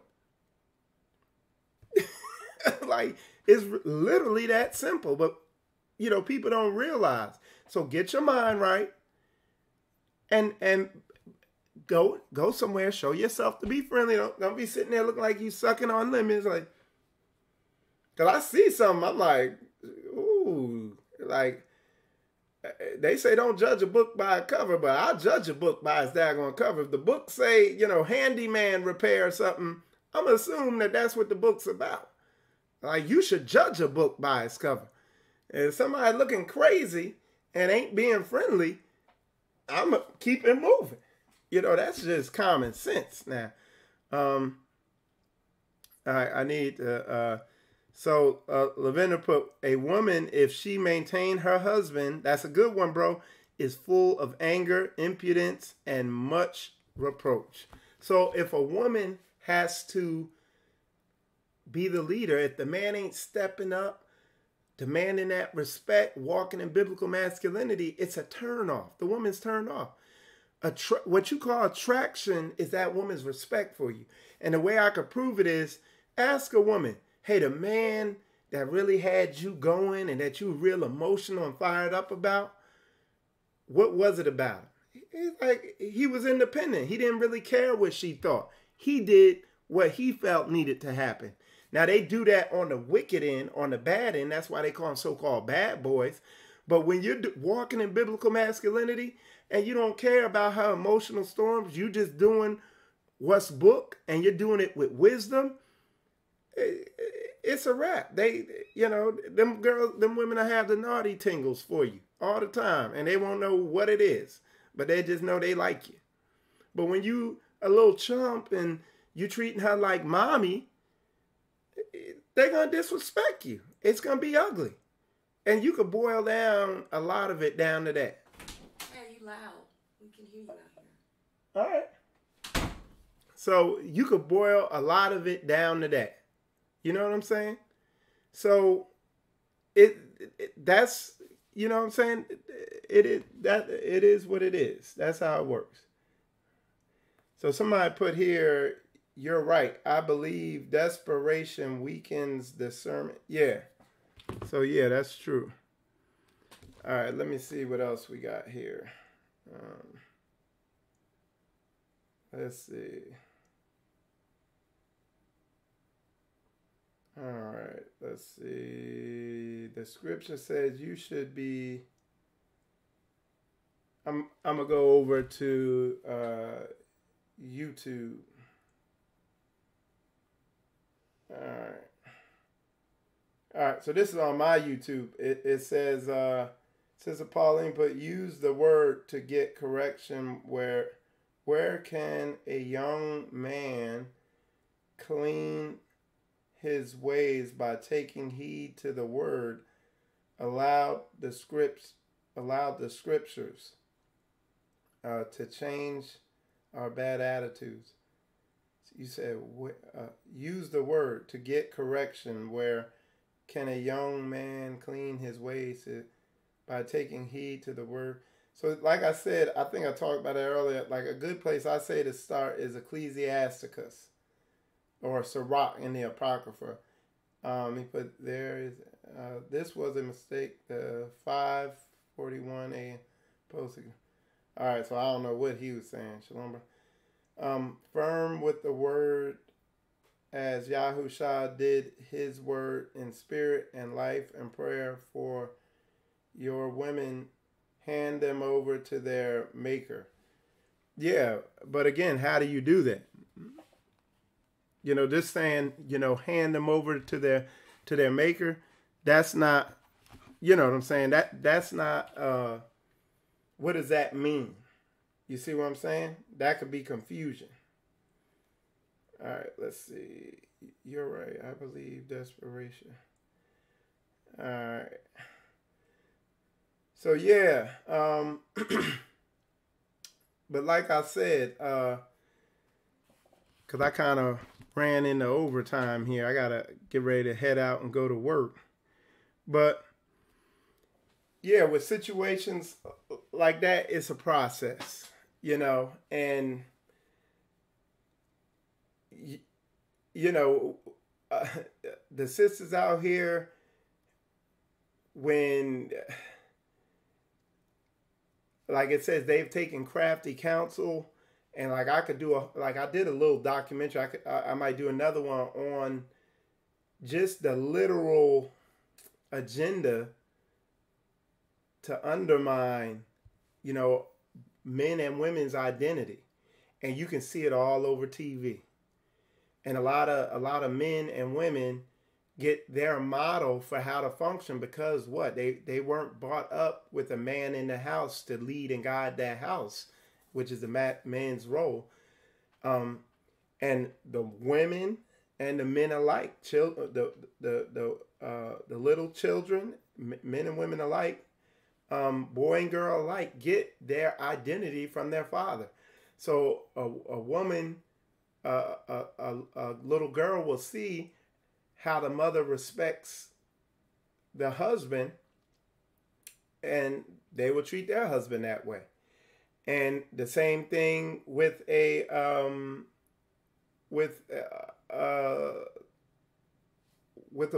Like, it's literally that simple, but people don't realize. So get your mind right and go somewhere, show yourself to be friendly. Don't be sitting there looking like you sucking on lemons. Like, cause I see something, I'm like, ooh, like they say don't judge a book by a cover, but I judge a book by its daggone cover. If the book say, handyman repair or something, I'm gonna assume that that's what the book's about. Like, you should judge a book by its cover. And if somebody looking crazy and ain't being friendly, I'm gonna keep it moving. That's just common sense. Now, I need to. So Lavender put, a woman, if she maintain her husband, that's a good one, bro, is full of anger, impudence, and much reproach. So if a woman has to be the leader, if the man ain't stepping up, demanding that respect, walking in biblical masculinity, it's a turn off. The woman's turned off. What you call attraction is that woman's respect for you. And the way I could prove it is, ask a woman, hey, the man that really had you going and that you were real emotional and fired up about, what was it about? It's like he was independent. He didn't really care what she thought. He did what he felt needed to happen. Now, they do that on the wicked end, on the bad end. That's why they call them so-called bad boys. But when you're walking in biblical masculinity and you don't care about her emotional storms, you just doing what's book and you're doing it with wisdom, it's a wrap. Them women will have the naughty tingles for you all the time, and they won't know what it is, but they just know they like you. But when you a little chump and you treating her like mommy, they're going to disrespect you. It's going to be ugly. And you could boil down a lot of it down to that. Hey, you loud. We can hear you out here. All right. So you could boil a lot of it down to that. You know what I'm saying? So that's, you know what I'm saying? It is what it is. That's how it works. So somebody put here, you're right. I believe desperation weakens discernment. Yeah. So, yeah, that's true. All right, let me see what else we got here. Let's see. All right, let's see. The scripture says you should be... I'm going to go over to YouTube. All right, so this is on my YouTube. It says Pauline, but use the word to get correction. Where can a young man clean his ways by taking heed to the word? Allow the scriptures to change our bad attitudes. You said use the word to get correction. Where can a young man clean his ways by taking heed to the word? So like I said, I think I talked about it earlier, like a good place I say to start is Ecclesiasticus or Sirach in the Apocrypha. He put there is, this was a mistake, the 5:41 posting. All right, so I don't know what he was saying. Shalom. Firm with the word as Yahushua did his word in spirit and life and prayer for your women. Hand them over to their maker. Yeah, but again, how do you do that? Just saying, hand them over to their maker. That's not, you know what I'm saying? That's not, what does that mean? You see what I'm saying? That could be confusion. All right, let's see. You're right. I believe desperation. All right. So, yeah. But like I said, because I kind of ran into overtime here. I got to get ready to head out and go to work. But, yeah, with situations like that, it's a process. you know, and you know, uh, the sisters out here, when, like it says, they've taken crafty counsel, and like I did a little documentary. I might do another one on just the literal agenda to undermine, you know, men and women's identity, and you can see it all over TV. And a lot of men and women get their model for how to function because what? They weren't brought up with a man in the house to lead and guide that house, which is the man's role. And the women and the men alike, the little children, men and women alike, boy and girl alike, get their identity from their father. So a woman, a little girl will see how the mother respects the husband, and they will treat their husband that way. And the same thing with a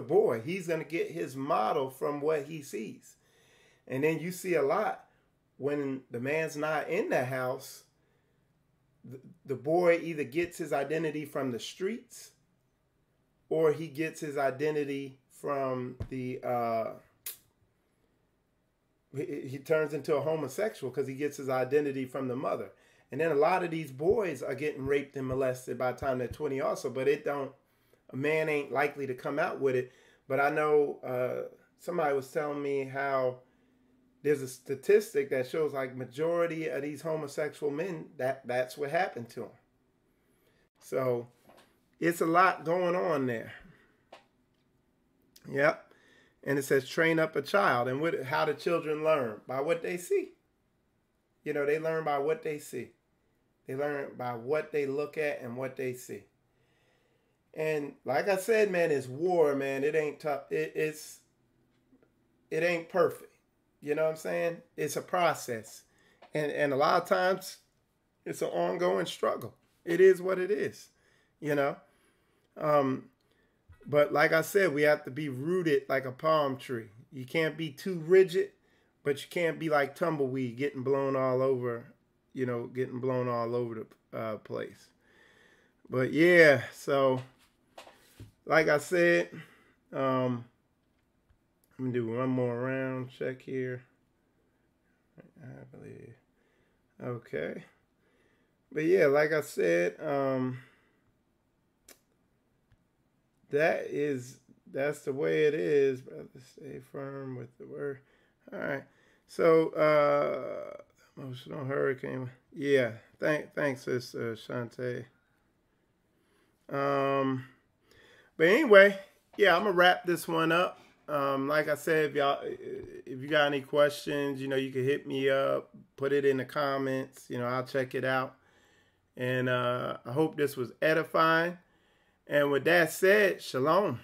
boy. He's going to get his model from what he sees. And then you see a lot when the man's not in the house, the boy either gets his identity from the streets, or he gets his identity from he turns into a homosexual because he gets his identity from the mother. And then a lot of these boys are getting raped and molested by the time they're 20 also, but a man ain't likely to come out with it. But I know somebody was telling me how there's a statistic that shows like majority of these homosexual men, that's what happened to them. So it's a lot going on there. Yep. And it says train up a child. And how do children learn? By what they see. You know, they learn by what they see. They learn by what they look at and what they see. And like I said, man, it's war, man. It ain't tough. It ain't perfect. You know what I'm saying? It's a process. And a lot of times it's an ongoing struggle. It is what it is, you know? But like I said, we have to be rooted like a palm tree. You can't be too rigid, but you can't be like tumbleweed getting blown all over, the place. But yeah, so like I said, let me do one more round check here. I believe. Okay. But yeah, like I said, that's the way it is, brother. Stay firm with the word. All right. So, emotional hurricane. Yeah. Thanks, Sis Shantae. But anyway, yeah, I'm gonna wrap this one up. Like I said, if you got any questions, you can hit me up, put it in the comments. I'll check it out. And I hope this was edifying. And with that said, shalom.